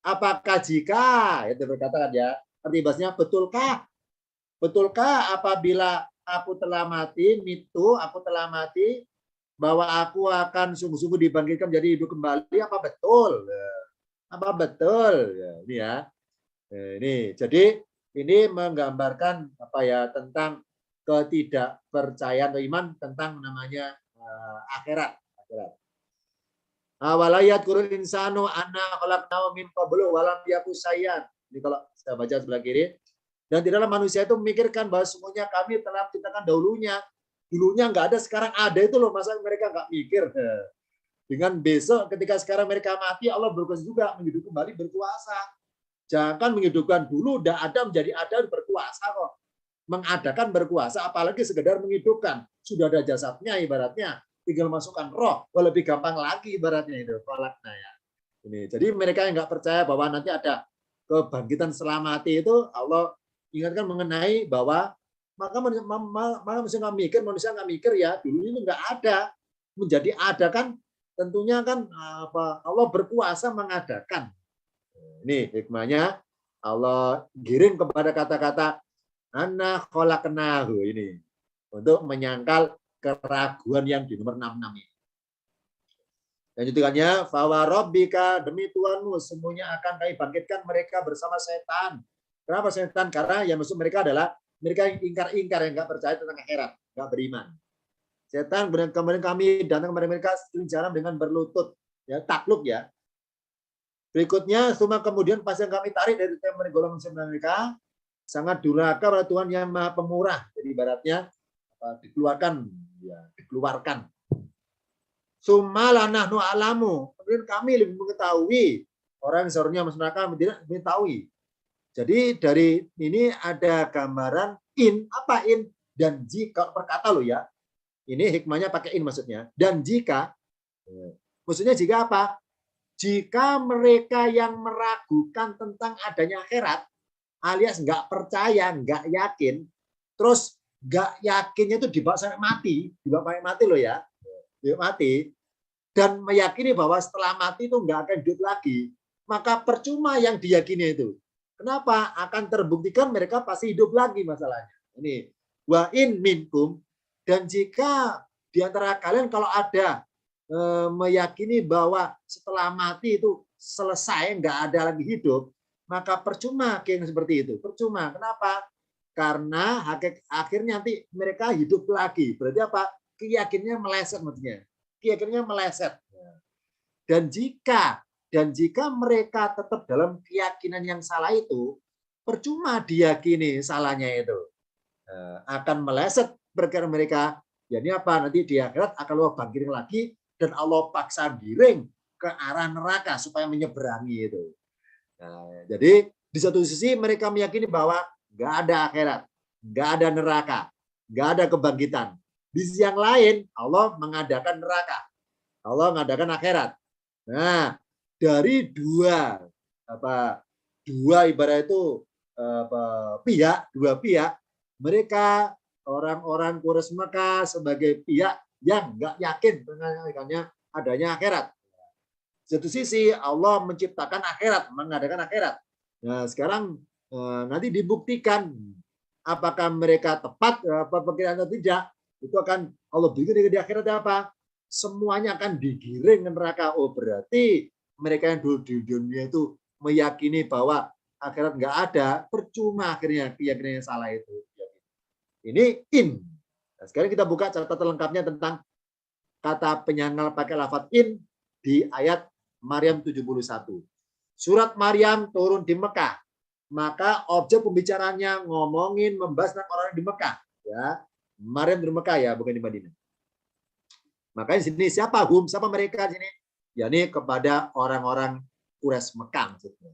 apakah jika, itu berkatakan ya, arti bahasanya betulkah apabila aku telah mati, aku telah mati, bahwa aku akan sungguh-sungguh dibangkitkan menjadi hidup kembali, apa betul? Apa betul? Ya, ini ya. Ini jadi ini menggambarkan tentang ketidakpercayaan atau iman tentang namanya akhirat. Awalayat kurun insanu anna khalaqnahu min qablu walam yaku sayyan. Ini kalau saya baca sebelah kiri. Dan di dalam manusia itu memikirkan bahwa semuanya kami telah menciptakan dahulunya. Dulunya nggak ada, sekarang ada itu loh. Masa mereka nggak mikir? Dengan besok ketika sekarang mereka mati, Allah berkuasa juga menghidupkan kembali, berkuasa. Jangan menghidupkan dulu, udah ada menjadi ada, berkuasa kok. Mengadakan berkuasa, apalagi sekedar menghidupkan. Sudah ada jasadnya ibaratnya, tinggal masukkan roh. Lebih gampang lagi ibaratnya itu. Ya. Ini. Jadi mereka yang nggak percaya bahwa nanti ada kebangkitan setelah mati itu, Allah ingatkan mengenai bahwa maka manusia nggak mikir ya, dulu ini nggak ada. Menjadi ada kan, tentunya kan Allah berkuasa mengadakan. Ini hikmahnya Allah giring kepada kata-kata anna khalaqnahu ini untuk menyangkal keraguan yang di nomor 66 ini. Lanjutannya fawa rabbika, demi Tuhanmu semuanya akan kami bangkitkan mereka bersama setan. Kenapa setan? Karena yang maksud mereka adalah mereka yang ingkar-ingkar, yang nggak percaya tentang akhirat, nggak beriman. Setan kemudian kami datang kepada mereka jalan dengan berlutut, ya takluk ya. Berikutnya, kemudian pas yang kami tarik dari golongan mereka, sangat durhaka pada Tuhan yang Maha Pemurah. Jadi ibaratnya dikeluarkan. Summa nahnu alamu. Kemudian kami lebih mengetahui. Orang yang seharusnya masuk neraka tidak mengetahui. Jadi dari ini ada gambaran in, apa in? Dan jika, perkata lo ya. Ini hikmahnya pakai in maksudnya. Dan jika, maksudnya jika apa? Jika mereka yang meragukan tentang adanya akhirat, alias nggak percaya, nggak yakin, terus nggak yakinnya itu dibawa sampai mati, dibawa sampai mati loh ya, dibawa mati, dan meyakini bahwa setelah mati itu nggak akan hidup lagi, maka percuma yang diyakini itu. Kenapa? Akan terbuktikan mereka pasti hidup lagi masalahnya. Ini wa in minkum, dan jika di antara kalian kalau ada meyakini bahwa setelah mati itu selesai, nggak ada lagi hidup, maka percuma yang seperti itu. Percuma. Kenapa? Karena akhirnya nanti mereka hidup lagi. Berarti apa? Keyakinannya meleset maksudnya. Keyakinannya meleset. Dan jika mereka tetap dalam keyakinan yang salah itu, percuma diyakini salahnya itu. Akan meleset berkira mereka. Ya ini apa? Nanti di akhirat akan Allah bangkitin lagi dan Allah paksa giring ke arah neraka supaya menyeberangi itu. Nah, jadi di satu sisi mereka meyakini bahwa nggak ada akhirat, nggak ada neraka, nggak ada kebangkitan. Di sisi yang lain Allah mengadakan neraka, Allah mengadakan akhirat. Nah, dari dua ibarat itu dua pihak, mereka orang-orang Quraisy Mekah sebagai pihak yang nggak yakin dengan adanya akhirat. Satu sisi Allah menciptakan akhirat, mengadakan akhirat. Nah, sekarang nanti dibuktikan apakah mereka tepat apa pikiran atau tidak. Itu akan Allah bikin di akhirat apa? Semuanya akan digiring ke neraka. Oh, berarti mereka yang dulu di dunia itu meyakini bahwa akhirat nggak ada, percuma akhirnya keyakinan yang salah itu. Ini in. Nah, sekarang kita buka catatan lengkapnya tentang kata penyangkal pakai lafadz in di ayat Maryam 71. Surat Maryam turun di Mekah. Maka objek pembicaranya ngomongin membahas tentang orang di Mekah. Ya, Maryam di Mekah ya, bukan di Madinah. Makanya di sini siapa hum, siapa mereka di sini? Ya ini kepada orang-orang Quraisy Mekah maksudnya.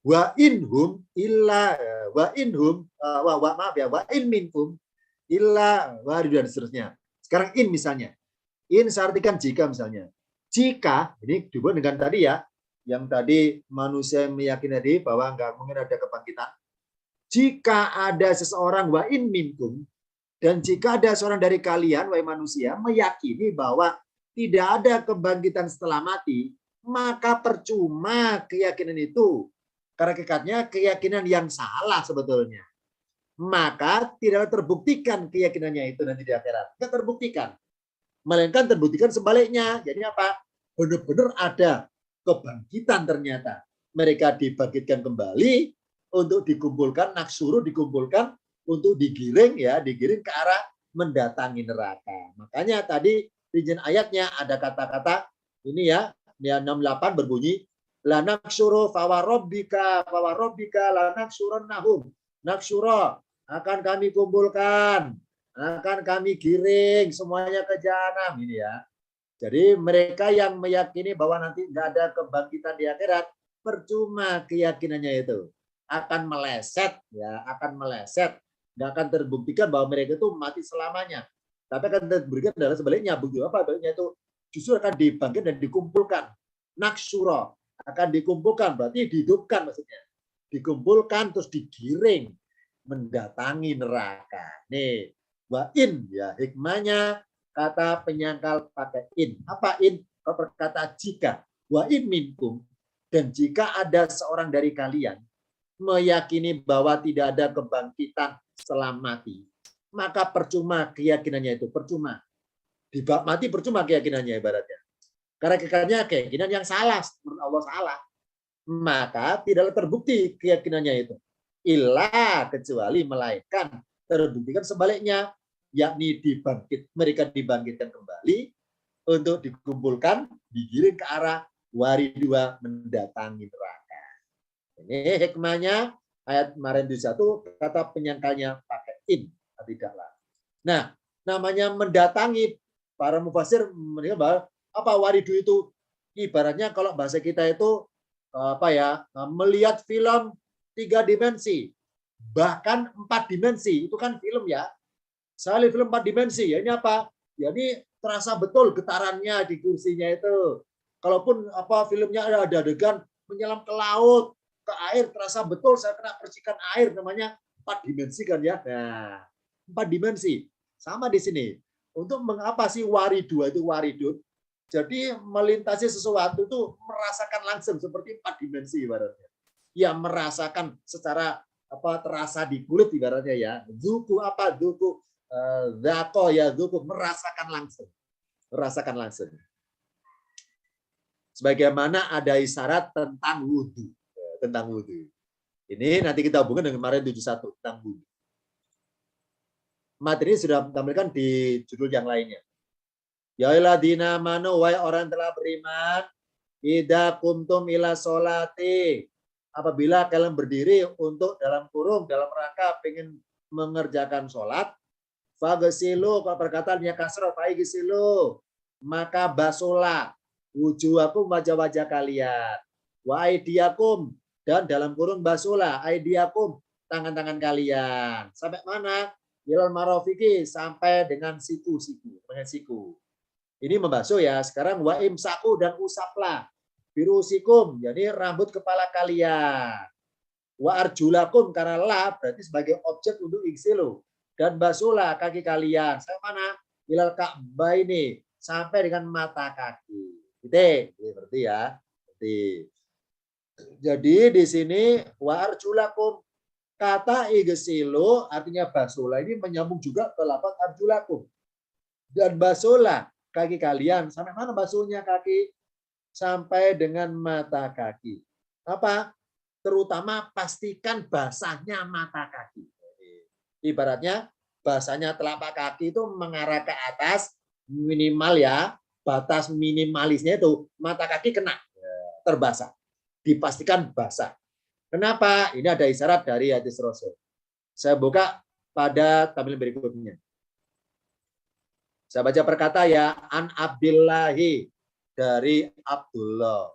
Wa inhum illa wa inhum maaf ya wa in minkum illa dan seterusnya. Sekarang in misalnya. In saya artikan jika misalnya. Jika ini dihubung dengan tadi ya, yang tadi manusia meyakini tadi bahwa enggak mungkin ada kebangkitan. Jika ada seseorang wa in minkum, dan jika ada seorang dari kalian wahai manusia meyakini bahwa tidak ada kebangkitan setelah mati, maka percuma keyakinan itu. Karena hakikatnya keyakinan yang salah sebetulnya. Maka tidak terbuktikan keyakinannya itu nanti di akhirat. Tidak terbuktikan. Melainkan terbuktikan sebaliknya. Jadi apa? Benar-benar ada kebangkitan ternyata. Mereka dibangkitkan kembali untuk dikumpulkan, naksuru dikumpulkan untuk digiring ke arah mendatangi neraka. Makanya tadi rincian ayatnya ada kata-kata ini ya 68 berbunyi la naksuru fawarobbika lanaksurannahum. Naksuro akan kami kumpulkan, akan kami giring semuanya ke jahanam ini ya. Jadi mereka yang meyakini bahwa nanti nggak ada kebangkitan di akhirat, percuma keyakinannya itu akan meleset ya, akan meleset. Nggak akan terbuktikan bahwa mereka itu mati selamanya. Tapi akan terbuktikan adalah sebaliknya. Bukti apa? Sebaliknya itu justru akan dibangkit dan dikumpulkan. Naksuro akan dikumpulkan, berarti dihidupkan maksudnya. Dikumpulkan terus digiring mendatangi neraka. Nih, wa in ya hikmahnya kata penyangkal pakai in. Apa in? Berkata jika. Wa in minkum, dan jika ada seorang dari kalian meyakini bahwa tidak ada kebangkitan setelah mati, maka percuma keyakinannya itu, percuma. Di bab mati percuma keyakinannya ibaratnya. Karena keyakinan yang salah, menurut Allah salah. Maka tidaklah terbukti keyakinannya itu. Illa kecuali melainkan terbuktikan sebaliknya, yakni mereka dibangkitkan kembali untuk dikumpulkan, digiring ke arah waridua mendatangi neraka. Ini hikmahnya ayat kemarin di satu kata penyangkalnya pakai in, tidaklah. Nah, namanya mendatangi para mufasir menilai bahwa apa waridu itu ibaratnya kalau bahasa kita itu melihat film 3 dimensi, bahkan 4 dimensi, itu kan film ya. Sekali film 4 dimensi, ya ini apa? Ya ini terasa betul getarannya di kursinya itu. Kalaupun filmnya ada adegan menyelam ke laut, ke air, terasa betul saya kena percikan air, namanya 4 dimensi kan ya. Nah, 4 dimensi. Sama di sini. Untuk mengapa sih waridu itu waridun? Jadi melintasi sesuatu itu merasakan langsung seperti 4 dimensi ibaratnya. Ya merasakan secara terasa di kulit ibaratnya ya. Zuku zako ya zuku, merasakan langsung. Merasakan langsung. Sebagaimana ada isyarat tentang wudhu. Tentang wudhu. Ini nanti kita hubungkan dengan kemarin 71 tentang wudhu. Materi sudah ditampilkan di judul yang lainnya. Ya ayyuhalladzina amanu, wahai orang telah beriman, idza qumtum ila sholati, apabila kalian berdiri untuk dalam rangka pengen mengerjakan sholat, fagsilu, kalau perkataannya kasrah fagsilu, maka basuhlah wujuhakum, wajah-wajah kalian, wa aidiakum, dan dalam kurung basuhlah aidiakum, tangan-tangan kalian. Sampai mana? Ilal marofiki, sampai dengan siku-siku, dengan siku. Ini membasuh ya. Sekarang wa imsaku, dan usaplah birusikum, jadi rambut kepala kalian. Wa arjulakum, karena la berarti sebagai objek untuk iksilu, dan basuhlah kaki kalian. Sampai mana? Ilal ka'baini, sampai dengan mata kaki. Gitu, berarti ya. Jadi di sini wa arjulakum, kata igsilu artinya basuhlah ini menyambung juga ke lafaz arjulakum. Dan basuhlah kaki kalian. Sampai mana basuhnya kaki? Sampai dengan mata kaki. Apa? Terutama pastikan basahnya mata kaki. Ibaratnya basahnya telapak kaki itu mengarah ke atas, minimal ya, batas minimalisnya itu mata kaki kena terbasah. Dipastikan basah. Kenapa? Ini ada isyarat dari hadis Rasul. Saya buka pada tampilan berikutnya. Saya baca perkata ya, an Abdillahi, dari Abdullah,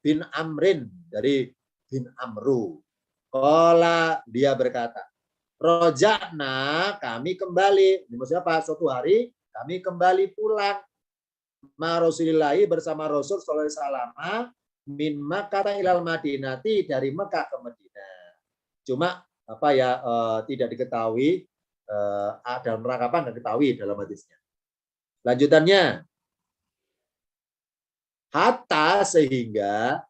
bin Amrin, dari bin Amru. Qala, dia berkata, roja'na, kami kembali. Ini maksudnya apa? Suatu hari kami kembali pulang. Ma Rasulillahi, bersama Rasul sallallahu alaihi wasallam, min Makkah ilal Madinati, dari Mekah ke Madinah. Cuma tidak diketahui dalam rangka apa, nggak ketahui dalam hadisnya. Lanjutannya, hatta, sehingga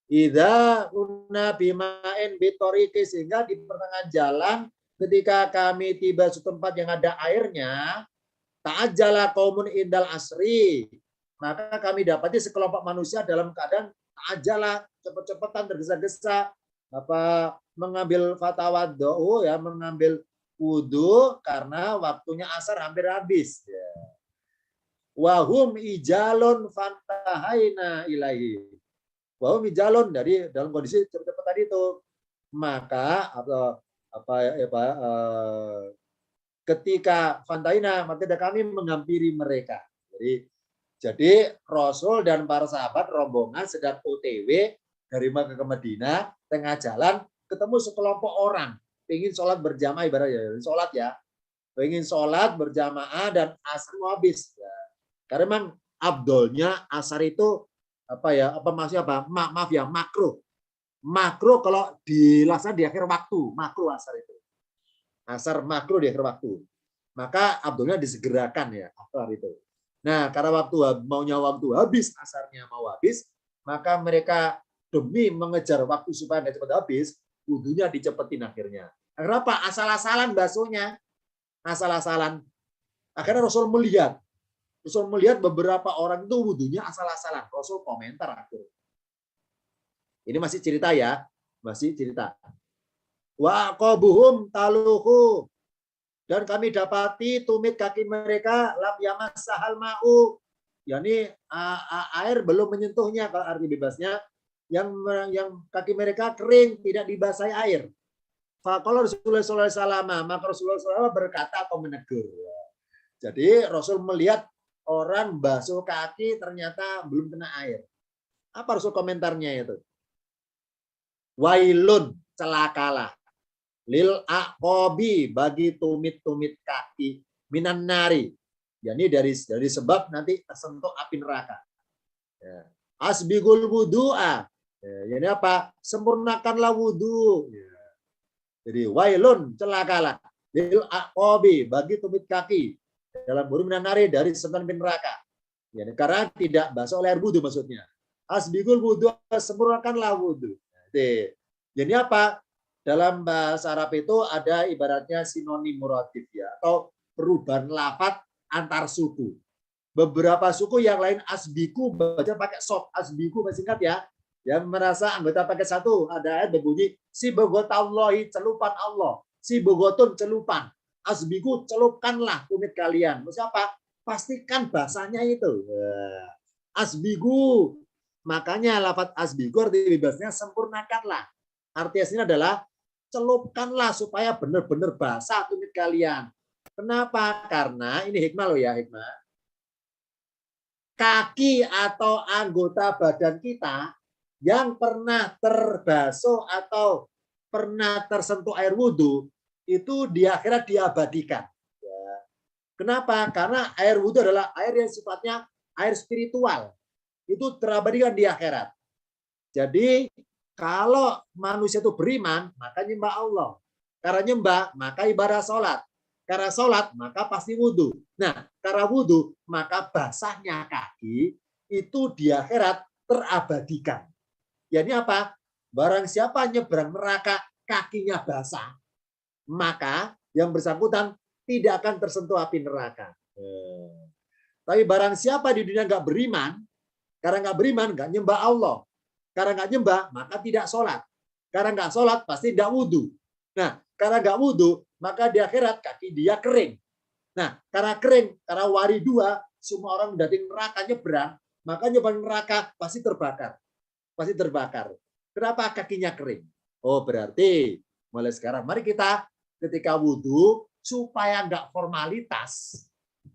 idza kunna bima'in bitoriki, sehingga di pertengahan jalan ketika kami tiba di tempat yang ada airnya, ta'ajjala qaumun indal asri, maka kami dapati sekelompok manusia dalam keadaan ta'ajjala, cepet-cepetan, tergesa-gesa mengambil fatawaddu ya, mengambil wudu karena waktunya asar hampir habis ya. Wahum ijalun fantahaina ilahi. Wahum ijalun, dari dalam kondisi cepet-cepet tadi itu. Maka ketika fantahaina, maka kami menghampiri mereka. Jadi Rasul dan para sahabat rombongan sedang OTW dari Makkah ke Madinah, tengah jalan ketemu sekelompok orang ingin sholat berjamaah, ibaratnya sholat ya, ingin sholat berjamaah dan asar mau habis. Ya. Karena memang abdolnya asar itu maksudnya apa? Maaf ya, makruh. Makruh kalau dilaksanakan di akhir waktu, makruh asar itu. Asar makruh di akhir waktu. Maka abdolnya disegerakan ya, asar itu. Nah, karena waktu habis, asarnya mau habis, maka mereka demi mengejar waktu supaya nggak cepat habis, wudunya dicepetin akhirnya. Kenapa? Asal-asalan basuhnya. Asal-asalan. Akhirnya Rasul melihat beberapa orang itu wudunya asal-asalan. Rasul komentar akhirnya. Ini masih cerita ya, masih cerita. Wa qabuhum taluhu, dan kami dapati tumit kaki mereka lam yamassahal ma'u, yakni air belum menyentuhnya, kalau arti bebasnya yang kaki mereka kering, tidak dibasahi air. Kalau Rasulullah SAW, maka Rasulullah SAW berkata atau menegur. Jadi Rasul melihat orang basuh kaki ternyata belum kena air. Apa harus komentarnya itu? Wailun, celakalah. Lil aqobi, bagi tumit-tumit kaki. Minan nari. Ya, ini dari sebab nanti tersentuh api neraka. Ya. Asbigul wudu'a. Ya, ini apa? Sempurnakanlah wudu. Ya. Jadi wailun, celakalah. Lil aqobi, bagi tumit kaki. Dalam burung minan nari, dari sentuhan api neraka. Ya, karena tidak basuh oleh air wudu maksudnya. Asbigul wudu, sempurnakanlah wudu. Jadi apa? Dalam bahasa Arab itu ada ibaratnya sinonim muratif ya, atau perubahan lafadz antar suku. Beberapa suku yang lain asbiku baca pakai sop, asbiku singkat ya. Yang merasa anggota pakai satu, ada ayat berbunyi si bogotallahi, celupan Allah, si bogotun, celupan, asbiku, celupkanlah tumit kalian. Maksudnya apa? Pastikan bahasanya itu. Asbigu. Makanya lafadz asbigu arti bebasnya sempurnakanlah. Arti aslinya adalah celupkanlah supaya benar-benar basah tumit kalian. Kenapa? Karena ini hikmah loh ya, hikmah. Kaki atau anggota badan kita yang pernah terbasuh atau pernah tersentuh air wudhu itu di akhirat diabadikan. Kenapa? Karena air wudhu adalah air yang sifatnya air spiritual. Itu terabadikan di akhirat. Jadi kalau manusia itu beriman, maka nyembah Allah. Karena nyembah, maka ibadah sholat. Karena sholat, maka pasti wudhu. Nah, karena wudhu, maka basahnya kaki itu di akhirat terabadikan. Jadi apa? Barang siapa nyebrang neraka, kakinya basah, maka yang bersangkutan tidak akan tersentuh api neraka. Tapi barang siapa di dunia nggak beriman, karena nggak beriman, nggak nyembah Allah. Karena nggak nyembah, maka tidak sholat. Karena nggak sholat, pasti tidak wudhu. Nah, karena nggak wudhu, maka di akhirat kaki dia kering. Nah, karena kering, karena wari dua, semua orang dari neraka nyebrang, maka nyebrang neraka pasti terbakar. Pasti terbakar. Kenapa kakinya kering? Oh, berarti mulai sekarang, mari kita ketika wudhu, supaya nggak formalitas,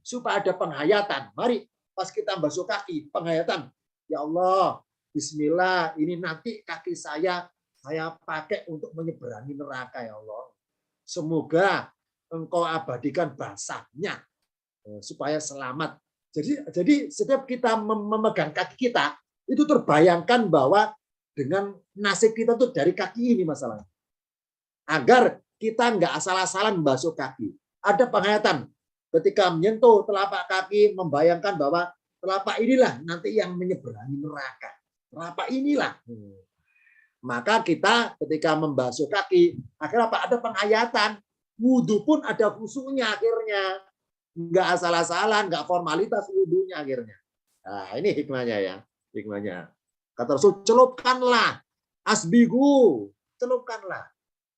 supaya ada penghayatan. Mari, pas kita basuh kaki, penghayatan. Ya Allah, Bismillah, ini nanti kaki saya pakai untuk menyeberangi neraka ya Allah. Semoga Engkau abadikan basahnya supaya selamat. Jadi setiap kita memegang kaki kita itu terbayangkan bahwa dengan nasib kita tuh dari kaki ini masalahnya. Agar kita nggak asal-asalan membasuh kaki. Ada penghayatan ketika menyentuh telapak kaki, membayangkan bahwa telapak inilah nanti yang menyeberangi neraka. Telapak inilah. Maka kita ketika membasuh kaki, akhirnya apa? Ada penghayatan. Wudhu pun ada khusyuknya akhirnya. Nggak asal-asalan, nggak formalitas wudhunya akhirnya. Nah, ini hikmahnya ya. Hikmahnya. Kata Rasul, celupkanlah. Asbigu. Celupkanlah.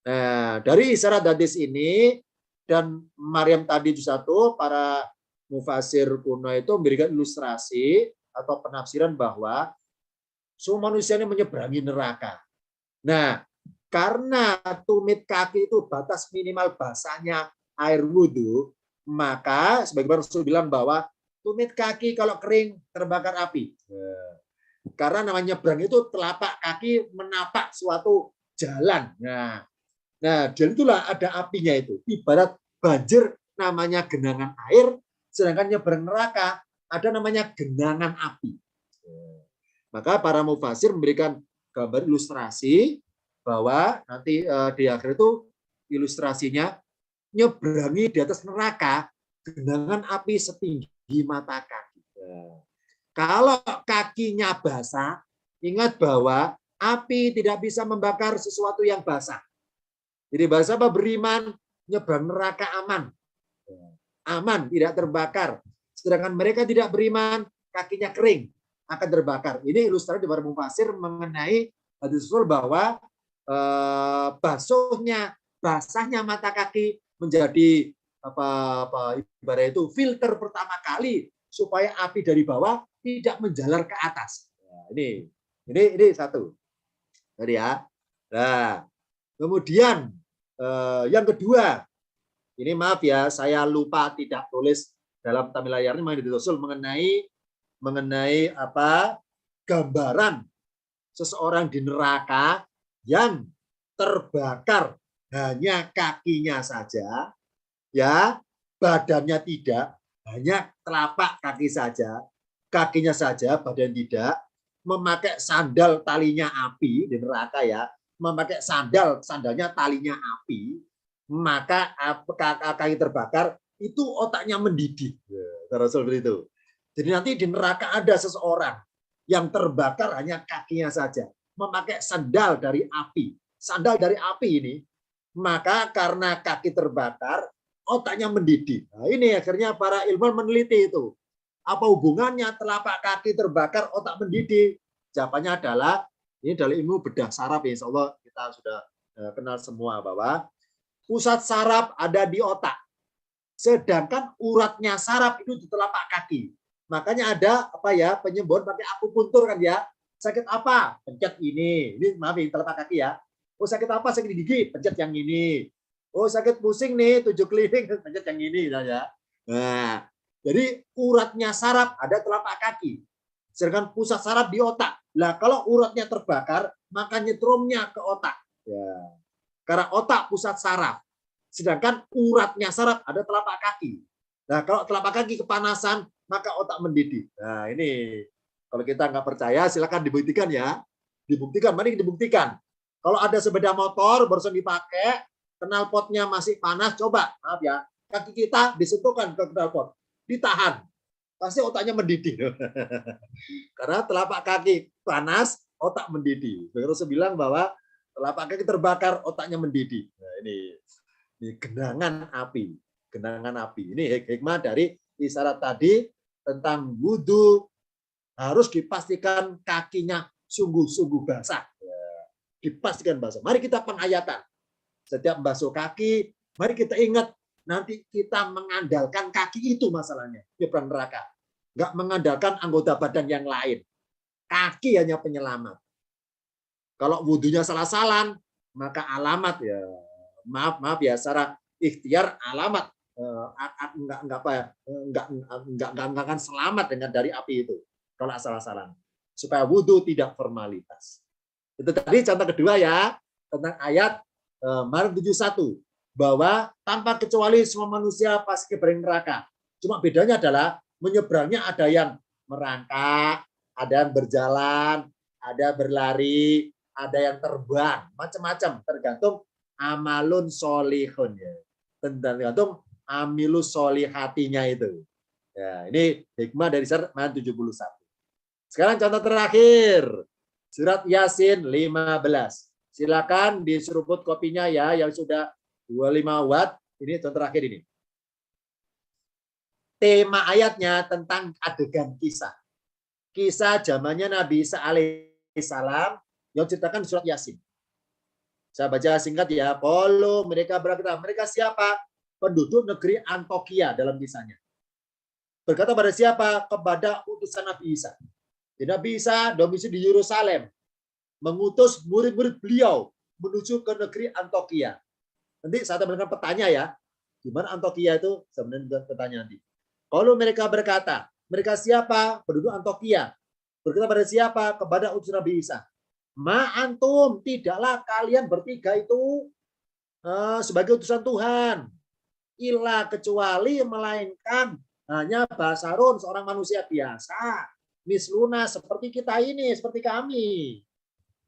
Nah, dari isyarat hadis ini, dan Maryam tadi satu, para mufasir kuno itu memberikan ilustrasi atau penafsiran bahwa semua manusia ini menyeberangi neraka. Nah, karena tumit kaki itu batas minimal basahnya air wudhu, maka sebagaimana Rasul bilang bahwa tumit kaki kalau kering terbakar api. Karena namanya nyebrang itu telapak kaki menapak suatu jalan. Nah, dan itulah ada apinya itu. Ibarat banjir namanya genangan air, sedangkan nyebrang neraka ada namanya genangan api. Maka para mufasir memberikan gambar ilustrasi bahwa nanti di akhir itu ilustrasinya nyebrangi di atas neraka genangan api setinggi mata kaki. Kalau kakinya basah, ingat bahwa api tidak bisa membakar sesuatu yang basah. Jadi bahasa apa? Beriman, nyebrang neraka aman. Aman, tidak terbakar. Sedangkan mereka tidak beriman, kakinya kering, akan terbakar. Ini ilustrasi dari para mufasir mengenai hadis Rasul bahwa basahnya mata kaki menjadi ibarat itu filter pertama kali supaya api dari bawah tidak menjalar ke atas. Nah, ini satu. Jadi ya. Nah, kemudian yang kedua, ini maaf ya, saya lupa tidak tulis dalam Tamilayar ini Mahdi Rasul mengenai apa gambaran seseorang di neraka yang terbakar hanya kakinya saja, ya, badannya tidak, hanya telapak kaki saja, kakinya saja, badan tidak, memakai sandal talinya api di neraka ya, memakai sandalnya talinya api, maka kaki terbakar itu otaknya mendidih. Rasul itu. Jadi nanti di neraka ada seseorang yang terbakar hanya kakinya saja, memakai sandal dari api. Sandal dari api ini, maka karena kaki terbakar, otaknya mendidih. Nah, ini akhirnya para ilmuwan meneliti itu. Apa hubungannya telapak kaki terbakar, otak mendidih? Jawabannya adalah, ini dari ilmu bedah saraf, insya Allah kita sudah kenal semua bahwa pusat saraf ada di otak. Sedangkan uratnya saraf itu di telapak kaki. Makanya ada apa ya penyembuhan pakai akupuntur kan ya. Sakit apa? Pencet ini. Ini maaf ini telapak kaki ya. Oh sakit apa? Sakit gigi, pencet yang ini. Oh sakit pusing nih, 7 keliling, pencet yang ini ya. Nah, jadi uratnya saraf ada telapak kaki. Sedangkan pusat saraf di otak. Lah kalau uratnya terbakar, maka nyetrumnya ke otak. Ya. Karena otak pusat saraf. Sedangkan uratnya saraf ada telapak kaki. Nah, kalau telapak kaki kepanasan, maka otak mendidih. Nah, ini kalau kita nggak percaya, silakan dibuktikan ya. Dibuktikan, mari dibuktikan. Kalau ada sepeda motor barusan dipakai, knalpotnya masih panas, coba, maaf ya, kaki kita disentuhkan ke knalpot, ditahan, pasti otaknya mendidih. Karena telapak kaki panas, otak mendidih. Rasul bilang bahwa telapak kaki terbakar, otaknya mendidih. Nah, ini genangan api. Genangan api. Ini hikmah dari isyarat tadi tentang wudhu harus dipastikan kakinya sungguh-sungguh basah. Dipastikan basah. Mari kita penghayatan. Setiap basuh kaki, mari kita ingat nanti kita mengandalkan kaki itu masalahnya di neraka. Nggak mengandalkan anggota badan yang lain. Kaki hanya penyelamat. Kalau wudhunya salah-salah, maka alamat ya maaf ya secara ikhtiar alamat enggak akan selamat dengan dari api itu kalau asal-asalan. Supaya wudhu tidak formalitas. Itu tadi contoh kedua ya tentang ayat Maryam 71 bahwa tanpa kecuali semua manusia pasti berada neraka. Cuma bedanya adalah menyeberangnya ada yang merangkak, ada yang berjalan, ada berlari, ada yang terbang, macam-macam tergantung amalun solihun ya. Tergantung amilus solihatinya itu. Ya, ini hikmah dari surat 71. Sekarang contoh terakhir. Surat Yasin 15. Silakan diseruput kopinya ya yang sudah 25 watt. Ini contoh terakhir ini. Tema ayatnya tentang adegan kisah. Kisah zamannya Nabi Isa alaihissalam yang ceritakan surat Yasin. Saya baca singkat ya. Kalau mereka berkata, mereka siapa? Penduduk negeri Antioquia dalam kisahnya. Berkata pada siapa? Kepada utusan Nabi Isa. Nabi Isa domisili di Yerusalem. Mengutus murid-murid beliau menuju ke negeri Antioquia. Nanti saya mendengar petanya ya. Di mana Antioquia itu? Sebenarnya petanya nanti. Kalau mereka berkata, mereka siapa? Penduduk Antioquia. Berkata pada siapa? Kepada utusan Nabi Isa. Ma'antum, tidaklah kalian bertiga itu sebagai utusan Tuhan. Illa kecuali melainkan hanya basarun, seorang manusia biasa. Misluna, seperti kita ini, seperti kami.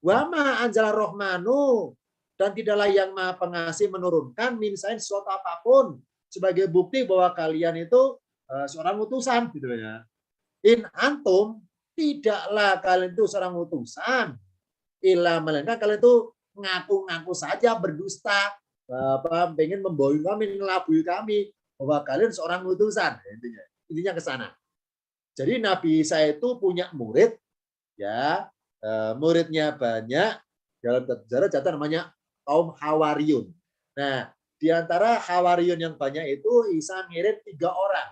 Wama anjala rohmanu, dan tidaklah yang maha pengasih menurunkan minsain sesuatu apapun sebagai bukti bahwa kalian itu seorang utusan. Gitu ya. In antum, tidaklah kalian itu seorang utusan. Illa melainkan kalian itu ngaku-ngaku saja berdusta, pengen membohongi kami, ngelabui kami bahwa kalian seorang utusan. Intinya ke sana. Jadi Nabi Isa itu punya murid, ya muridnya banyak. Dalam sejarah catat namanya kaum Hawariyun. Nah, di antara Hawariyun yang banyak itu Isa ngirim 3 orang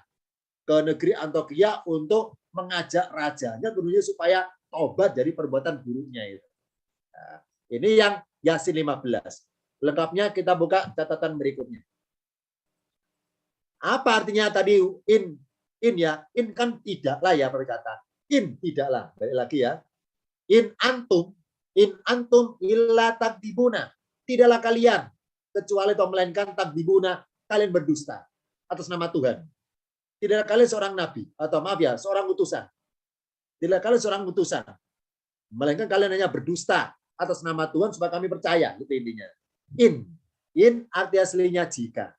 ke negeri Antioquia untuk mengajak rajanya tentunya supaya tobat dari perbuatan buruknya itu. Nah, ini yang Yasin 15. Lengkapnya kita buka catatan berikutnya. Apa artinya tadi in In ya, in kan tidaklah ya berkata. In tidaklah. Balik lagi ya. In antum illa takdibuna. Tidaklah kalian kecuali atau melainkan takdibuna, kalian berdusta atas nama Tuhan. Tidaklah kalian seorang nabi atau maaf ya, seorang utusan. Tidaklah kalian seorang utusan. Melainkan kalian hanya berdusta atas nama Tuhan supaya kami percaya, itu intinya. In arti aslinya jika.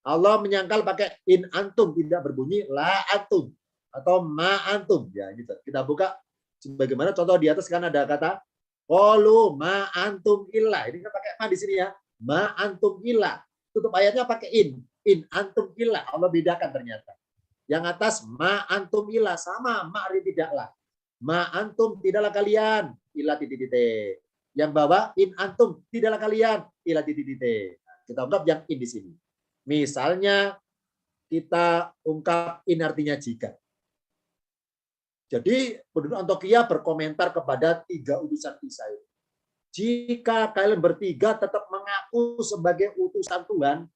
Allah menyangkal pakai in antum, tidak berbunyi la antum atau ma antum. Ya, gitu. Kita buka sebagaimana contoh di atas kan ada kata qalu ma antum illa. Ini kan pakai ma di sini ya. Ma antum illa. Tutup ayatnya pakai in antum illa. Allah bedakan ternyata. Yang atas ma antum illa sama ma arti tidaklah. Ma antum tidaklah kalian illa titik-titik. Yang bawah in antum tidaklah kalian illa titik-titik. Kita ungkap yang in di sini. Misalnya kita ungkap in artinya jika. Jadi penduduk Antioquia berkomentar kepada 3 utusan Isa itu. Jika kalian bertiga tetap mengaku sebagai utusan Tuhan,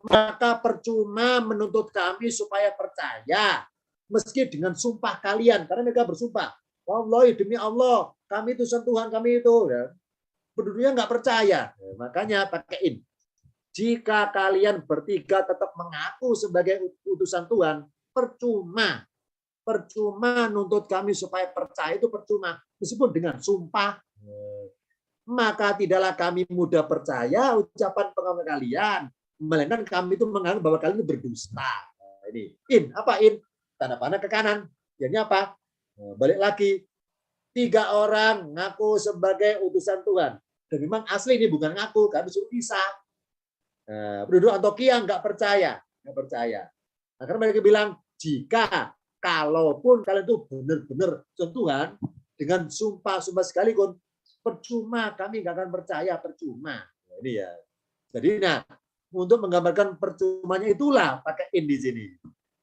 maka percuma menuntut kami supaya percaya. Meski dengan sumpah kalian. Karena mereka bersumpah. Wallahi demi Allah, kami utusan Tuhan, kami itu. Ya. Penduduknya nggak percaya. Ya, makanya pakai in. Jika kalian bertiga tetap mengaku sebagai utusan Tuhan, percuma. Percuma nuntut kami supaya percaya itu percuma. Meskipun dengan sumpah. Maka tidaklah kami mudah percaya ucapan pengakuan kalian. Melainkan kami itu menganggap bahwa kalian itu berdusta. Nah, ini in. Apa in? Tanda panah ke kanan. Jadinya apa? Balik lagi. 3 orang ngaku sebagai utusan Tuhan. Dan memang asli ini bukan ngaku. Kami suruh Isa. Penduduk Antioquia nggak percaya. Nah, karena mereka bilang, jika, kalaupun kalian itu benar-benar Tuhan, dengan sumpah sekalipun, percuma, kami nggak akan percaya, percuma. Nah, ini ya. Jadi, untuk menggambarkan percumanya itulah pakai in di sini.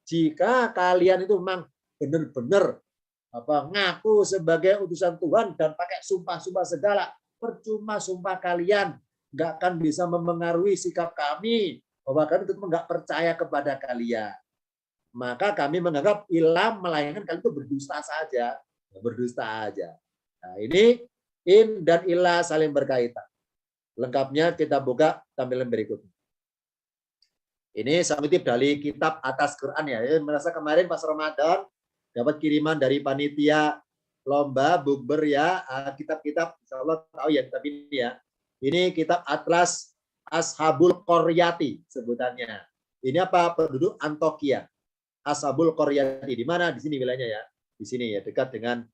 Jika kalian itu memang benar-benar ngaku sebagai utusan Tuhan dan pakai sumpah-sumpah segala, percuma sumpah kalian, nggak akan bisa memengaruhi sikap kami bahwa kami tetap nggak percaya kepada kalian. Maka kami menganggap ilam melainkan kalian itu berdusta saja, Nah, ini in dan ilah saling berkaitan. Lengkapnya kita buka tampilan berikutnya. Ini saya kutip dari kitab Atas Quran ya. Merasa kemarin pas Ramadan dapat kiriman dari panitia lomba bukber ya, kitab-kitab, insya Allah tahu ya kitab ini ya. Ini kitab Atlas Ashabul Qaryati sebutannya. Ini apa? Penduduk Antioquia. Ashabul Qaryati di mana? Di sini wilayahnya ya. Di sini ya, dekat dengan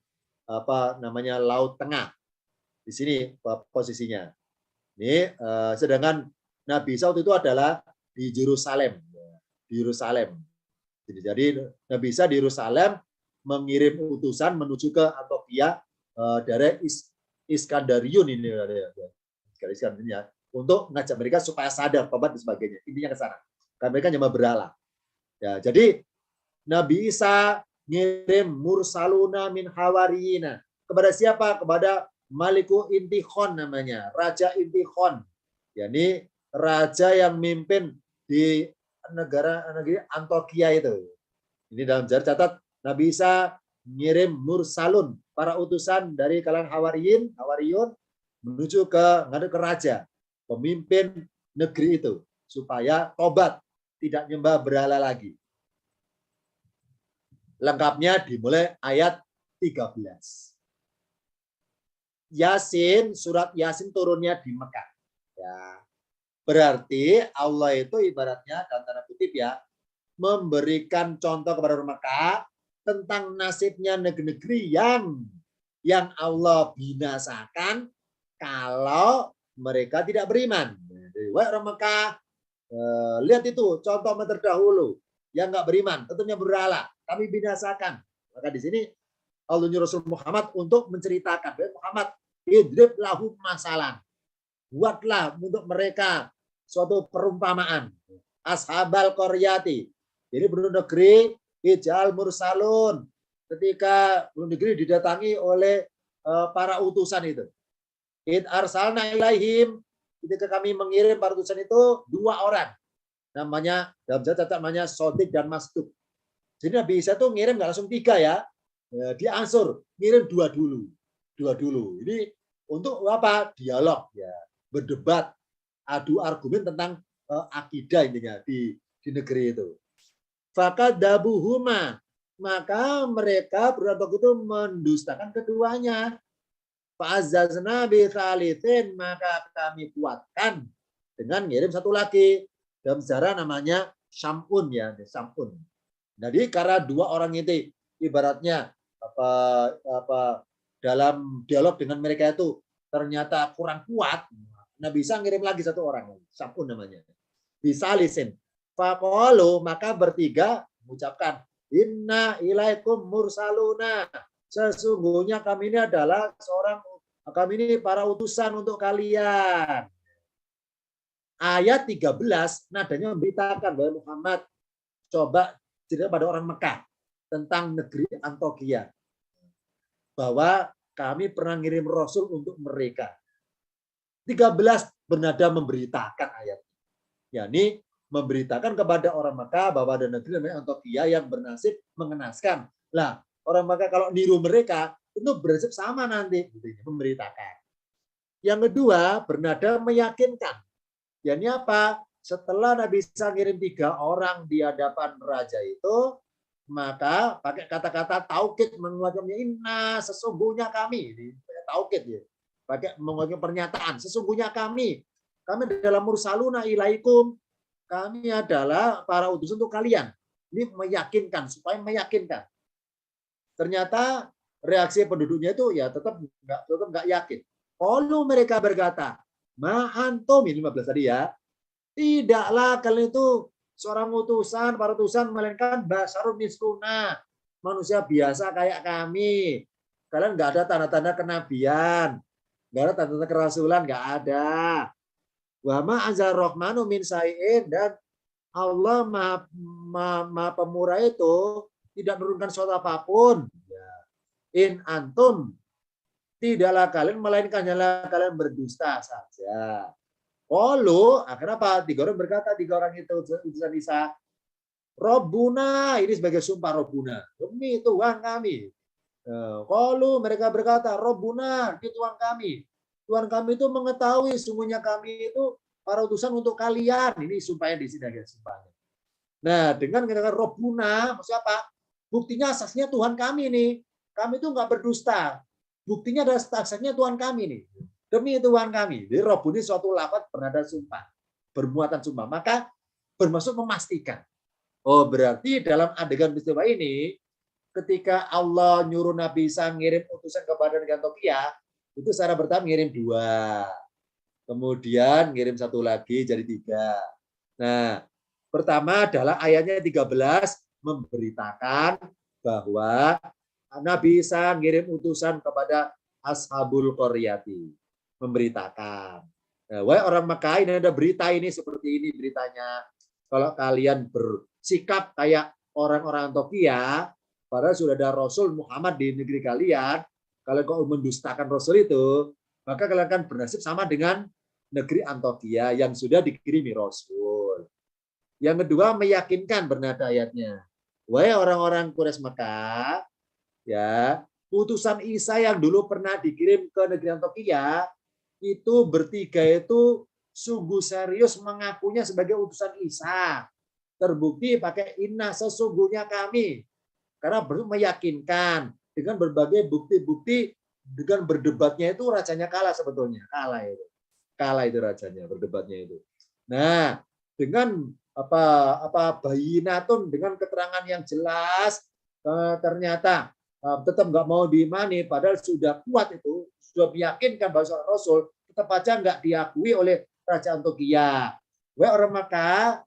Laut Tengah. Di sini posisinya. Ini sedangkan Nabi Isa itu adalah di Yerusalem. Jadi Nabi Isa di Yerusalem mengirim utusan menuju ke Antioquia dari Iskandariun ini ya, untuk ngajak mereka supaya sadar tobat dan sebagainya. Intinya ke sana. Karena mereka nyembah berhala. Ya, jadi Nabi Isa ngirim mursaluna min hawariyina. Kepada siapa? Kepada Maliku Intikhon namanya, Raja Intikhon. Yani raja yang mimpin di negara Antioquia itu. Ini dalam sejarah catat Nabi Isa ngirim mursalun, para utusan dari kalangan hawariyun menuju ke raja, pemimpin negeri itu, supaya tobat, tidak nyembah berhala lagi. Lengkapnya dimulai ayat 13. Yasin, surat Yasin turunnya di Mekah. Ya. Berarti Allah itu ibaratnya dalam tanda kutip ya, memberikan contoh kepada orang Mekah tentang nasibnya negeri-negeri yang Allah binasakan kalau mereka tidak beriman. Wah orang Mekah, lihat itu contoh terdahulu yang nggak beriman, tentunya berhala, kami binasakan. Maka di sini Allah nyuruh Rasul Muhammad untuk menceritakan, Muhammad idrib lahum masalah, buatlah untuk mereka suatu perumpamaan. Ashabal Qaryati, jadi penduduk negeri Ijal Mursalun, ketika penduduk negeri didatangi oleh para utusan itu. Id arsalna ilaihim, ketika kami mengirim para utusan itu 2 orang. Namanya dalam catat namanya Sodik dan Mastuk. Jadi Nabi Isa tuh ngirim nggak langsung 3 ya. Diansur, ngirim 2 dulu. 2 dulu. Ini untuk apa? Dialog ya, berdebat, adu argumen tentang akidah intinya di negeri itu. Fakadabuhuma, maka mereka berdua itu mendustakan keduanya. Fa'azzazna bi tsalitsin, maka kami kuatkan dengan ngirim satu lagi. Dalam sejarah namanya Syam'un ya, Syam'un. Jadi karena 2 orang itu ibaratnya apa dalam dialog dengan mereka itu ternyata kurang kuat, nah bisa ngirim lagi 1 orang, Syam'un namanya. Bisa lisin. Faqalu, maka bertiga mengucapkan, inna ilaikum mursaluna. Sesungguhnya kami ini adalah kami ini para utusan untuk kalian. Ayat 13 nadanya memberitakan bahwa Muhammad coba cerita pada orang Mekah tentang negeri Antioquia. Bahwa kami pernah ngirim Rasul untuk mereka. 13 bernada memberitakan ayat. Yakni memberitakan kepada orang Mekah bahwa ada negeri namanya Antioquia yang bernasib mengenaskan. Lah, orang Mekah kalau niru mereka, itu bernasib sama nanti. Memberitakan. Yang kedua, bernada meyakinkan. Yakni apa? Setelah Nabi Isa ngirim 3 orang di hadapan raja itu, maka pakai kata-kata taukid menguatkannya, inna sesungguhnya kami. Taukid ya. Pakai menguatkan pernyataan, sesungguhnya kami adalah mursaluna ilaikum. Kami adalah para utusan untuk kalian. Ini meyakinkan, supaya meyakinkan. Ternyata reaksi penduduknya itu ya tetap nggak yakin. Kalau mereka berkata, ma'antum, ini 15 tadi ya, tidaklah kalian itu seorang utusan, para utusan, melainkan basarun misluna, manusia biasa kayak kami. Kalian nggak ada tanda-tanda kenabian, nggak ada tanda-tanda kerasulan, nggak ada. Wa ma anzal rahmanu min sa'iin, dan Allah maha pemurah itu tidak menurunkan sesuatu apapun. In antum, tidaklah kalian melainkan hanyalah kalian berdusta saja. Qalu, akhirnya apa? 3 orang berkata, 3 orang itu utusan Isa, Robbuna, ini sebagai sumpah Robbuna, demi Tuhan kami. Qalu, mereka berkata, Robbuna, ini Tuhan kami. Tuhan kami itu mengetahui sungguhnya kami itu para utusan untuk kalian. Ini sumpahnya di sini aja sumpahnya. Nah, dengan kata Robbuna, maksudnya apa? Buktinya asasnya Tuhan kami nih. Kami itu nggak berdusta. Buktinya adalah asasnya Tuhan kami nih. Demi Tuhan kami. Jadi Robbuni suatu lafaz bernada sumpah, bermuatan sumpah. Maka bermaksud memastikan. Oh, berarti dalam adegan peristiwa ini, ketika Allah nyuruh Nabi Isa ngirim utusan kepada negeri Antioquia, itu secara bertahap ngirim 2. Kemudian ngirim 1 lagi jadi 3. Nah, pertama adalah ayatnya 13 memberitakan bahwa Nabi Isa ngirim utusan kepada Ashabul Qaryati. Memberitakan. Nah, wahai orang Mekah, ini ada berita ini seperti ini beritanya. Kalau kalian bersikap kayak orang-orang Antioquia, padahal sudah ada Rasul Muhammad di negeri kalian, kalau kau mendustakan Rasul itu, maka kalian akan bernasib sama dengan negeri Antioquia yang sudah dikirimi Rasul. Yang kedua, meyakinkan bernada ayatnya. Wahai orang-orang Quraisy Mekah, ya, utusan Isa yang dulu pernah dikirim ke negeri Antioquia, itu bertiga itu sungguh serius mengakunya sebagai utusan Isa. Terbukti pakai inna sesungguhnya kami. Karena meyakinkan dengan berbagai bukti-bukti, dengan berdebatnya itu rajanya kalah sebetulnya. Kalah itu rajanya, berdebatnya itu. Nah, dengan bayinatun, dengan keterangan yang jelas, ternyata tetap nggak mau diimani, padahal sudah kuat itu, sudah meyakinkan bahwa seorang Rasul, tetap aja nggak diakui oleh Raja Antioquia. Wahai orang Makkah,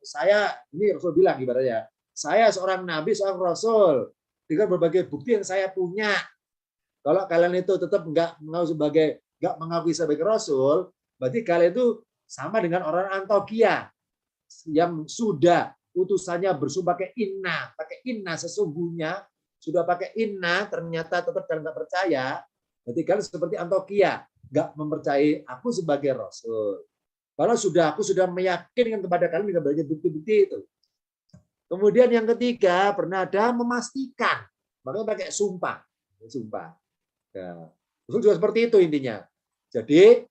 ini Rasul bilang ibaratnya, saya seorang Nabi, seorang Rasul, dengan berbagai bukti yang saya punya. Kalau kalian itu tetap nggak mengakui sebagai Rasul, berarti kalian itu sama dengan orang Antioquia yang sudah utusannya bersumpah pakai inna sesungguhnya, sudah pakai inna, ternyata tetap kalian nggak percaya, berarti kalian seperti Antioquia, nggak mempercayai aku sebagai Rasul. Kalau aku sudah meyakinkan kepada kalian dengan berbagai bukti-bukti itu. Kemudian yang ketiga, bernada memastikan. Makanya pakai sumpah. Sumpah. Ya. Usul juga seperti itu intinya. Jadi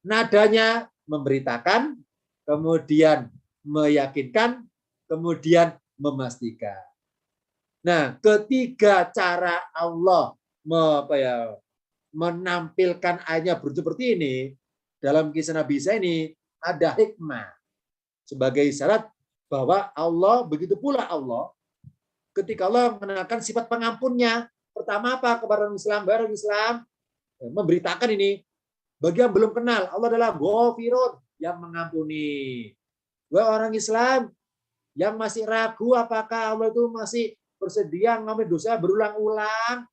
nadanya memberitakan, kemudian meyakinkan, kemudian memastikan. Nah, ketiga cara Allah menampilkan ayatnya seperti ini dalam kisah Nabi Isa ini ada hikmah sebagai isyarat bahwa Allah, begitu pula Allah ketika Allah mengenalkan sifat pengampunnya. Pertama apa? Kepada orang Islam, baru Islam memberitakan ini bagi yang belum kenal, Allah adalah Ghafirun, yang mengampuni. Wahai orang Islam yang masih ragu apakah Allah itu masih bersedia mengampuni dosa berulang-ulang,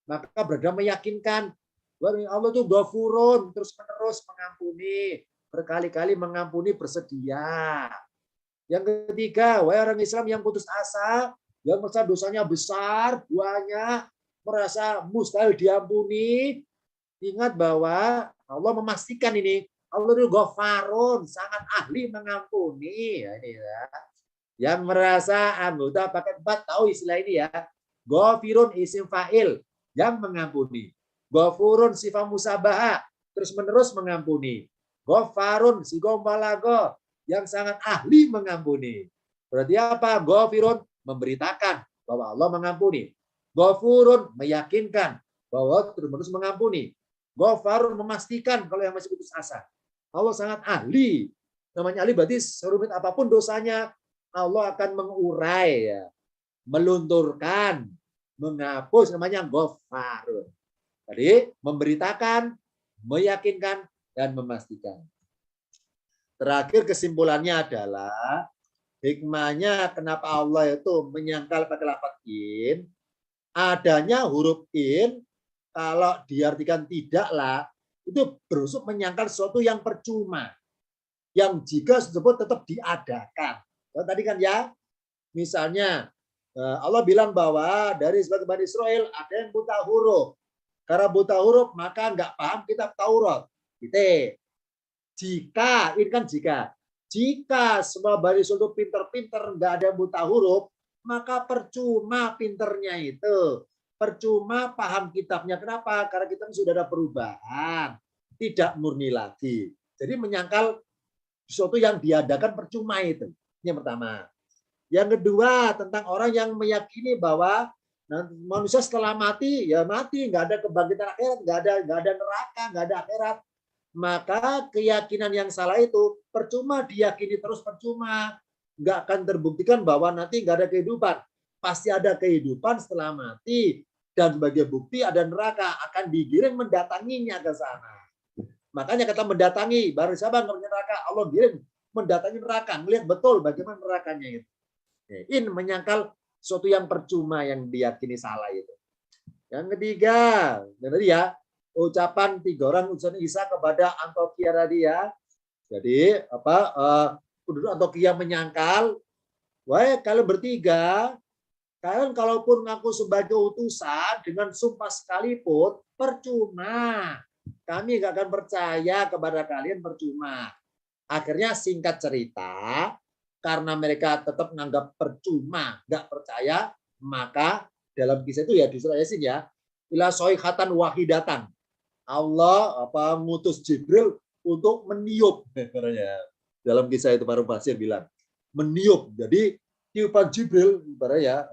maka berada meyakinkan bahwa Allah itu Ghafurun, terus-menerus mengampuni, berkali-kali mengampuni, bersedia. Yang ketiga, wahai orang Islam yang putus asa, yang merasa dosanya besar, banyak, merasa mustahil diampuni, ingat bahwa Allah memastikan ini, Allah itu Ghafarun, sangat ahli mengampuni. Ya, ini ya. Yang merasa anggota paket 4 tahu istilah ini ya. Ghafirun isim fa'il, yang mengampuni. Ghafurun sifat musabaha, terus-menerus mengampuni. Ghafarun sigom balago, yang sangat ahli mengampuni. Berarti apa? Ghafirun memberitakan bahwa Allah mengampuni. Ghafurun meyakinkan bahwa terus-menerus mengampuni. Ghafarun memastikan kalau yang masih putus asa. Allah sangat ahli. Namanya ahli berarti serumit apapun dosanya, Allah akan mengurai, ya, melunturkan, menghapus, namanya Ghafarun. Jadi memberitakan, meyakinkan, dan memastikan. Terakhir kesimpulannya adalah hikmahnya kenapa Allah itu menyangkal pakai lafaz in, adanya huruf in kalau diartikan tidaklah itu berunsur menyangkal sesuatu yang percuma, yang jika tersebut tetap diadakan. Kalau tadi kan ya, misalnya Allah bilang bahwa dari sebagian Bani Israel ada yang buta huruf. Karena buta huruf maka nggak paham kitab Taurat. Gitu. Jika, ini kan jika semua Bani Israel itu pinter-pinter, nggak ada yang buta huruf, maka percuma pinternya itu. Percuma paham kitabnya. Kenapa? Karena kita sudah ada perubahan. Tidak murni lagi. Jadi menyangkal sesuatu yang diadakan percuma itu. Ini yang pertama. Yang kedua, tentang orang yang meyakini bahwa manusia setelah mati, ya mati. Nggak ada kebangkitan akhirat, nggak ada neraka, nggak ada akhirat. Maka keyakinan yang salah itu percuma diyakini terus percuma. Nggak akan terbuktikan bahwa nanti nggak ada kehidupan. Pasti ada kehidupan setelah mati. Dan sebagai bukti ada neraka, akan digiring mendatanginya ke sana. Makanya kata mendatangi, baru siapa yang neraka, Allah giring mendatangi neraka, melihat betul bagaimana nerakanya itu. In menyangkal sesuatu yang percuma yang diyakini salah itu. Yang ketiga, tadi ya, ucapan 3 orang utusan Isa kepada Antiokhia tadi ya. Jadi penduduk Antiokhia menyangkal, wah kalian bertiga, kalian kalaupun ngaku sebagai utusan dengan sumpah sekalipun percuma. Kami nggak akan percaya kepada kalian, percuma. Akhirnya singkat cerita, karena mereka tetap menganggap percuma, nggak percaya, maka dalam kisah itu ya di surah Yasin ya, ila soihatan wahidatan. Allah ngutus Jibril untuk meniup. Dalam kisah itu para Basir bilang meniup. Jadi tiupan Jibril ibaratnya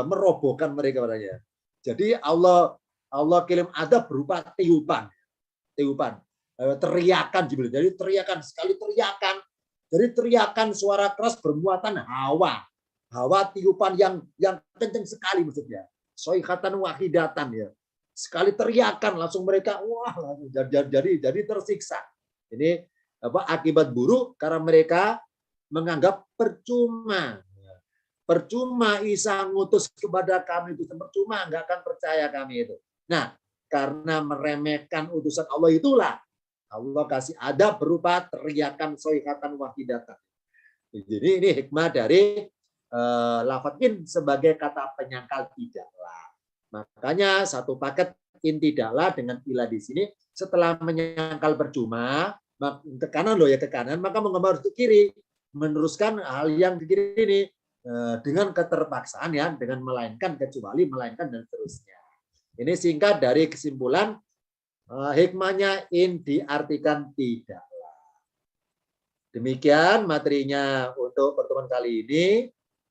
merobohkan mereka ibaratnya. Jadi Allah kirim adab berupa tiupan, teriakan Jibril. Jadi teriakan sekali teriakan. Jadi teriakan suara keras bermuatan hawa tiupan yang kencang sekali maksudnya. Soihatan wahidatan ya. Sekali teriakan langsung mereka wah jadi tersiksa. Ini akibat buruk karena mereka menganggap percuma. Percuma Isa ngutus kepada kami itu percuma, nggak akan percaya kami itu. Nah, karena meremehkan utusan Allah itulah Allah kasih adab berupa teriakan soihatan wahidatan. Jadi ini hikmah dari lafaz in sebagai kata penyangkal tidaklah. Makanya satu paket in tidaklah dengan ila di sini setelah menyangkal percuma ke kanan loh ya, ke kanan, maka menggambar ke kiri. meneruskan hal yang begini ini dengan keterpaksaan ya, dengan melainkan, kecuali, melainkan dan seterusnya. Ini singkat dari kesimpulan hikmahnya in diartikan tidaklah. Demikian materinya untuk pertemuan kali ini.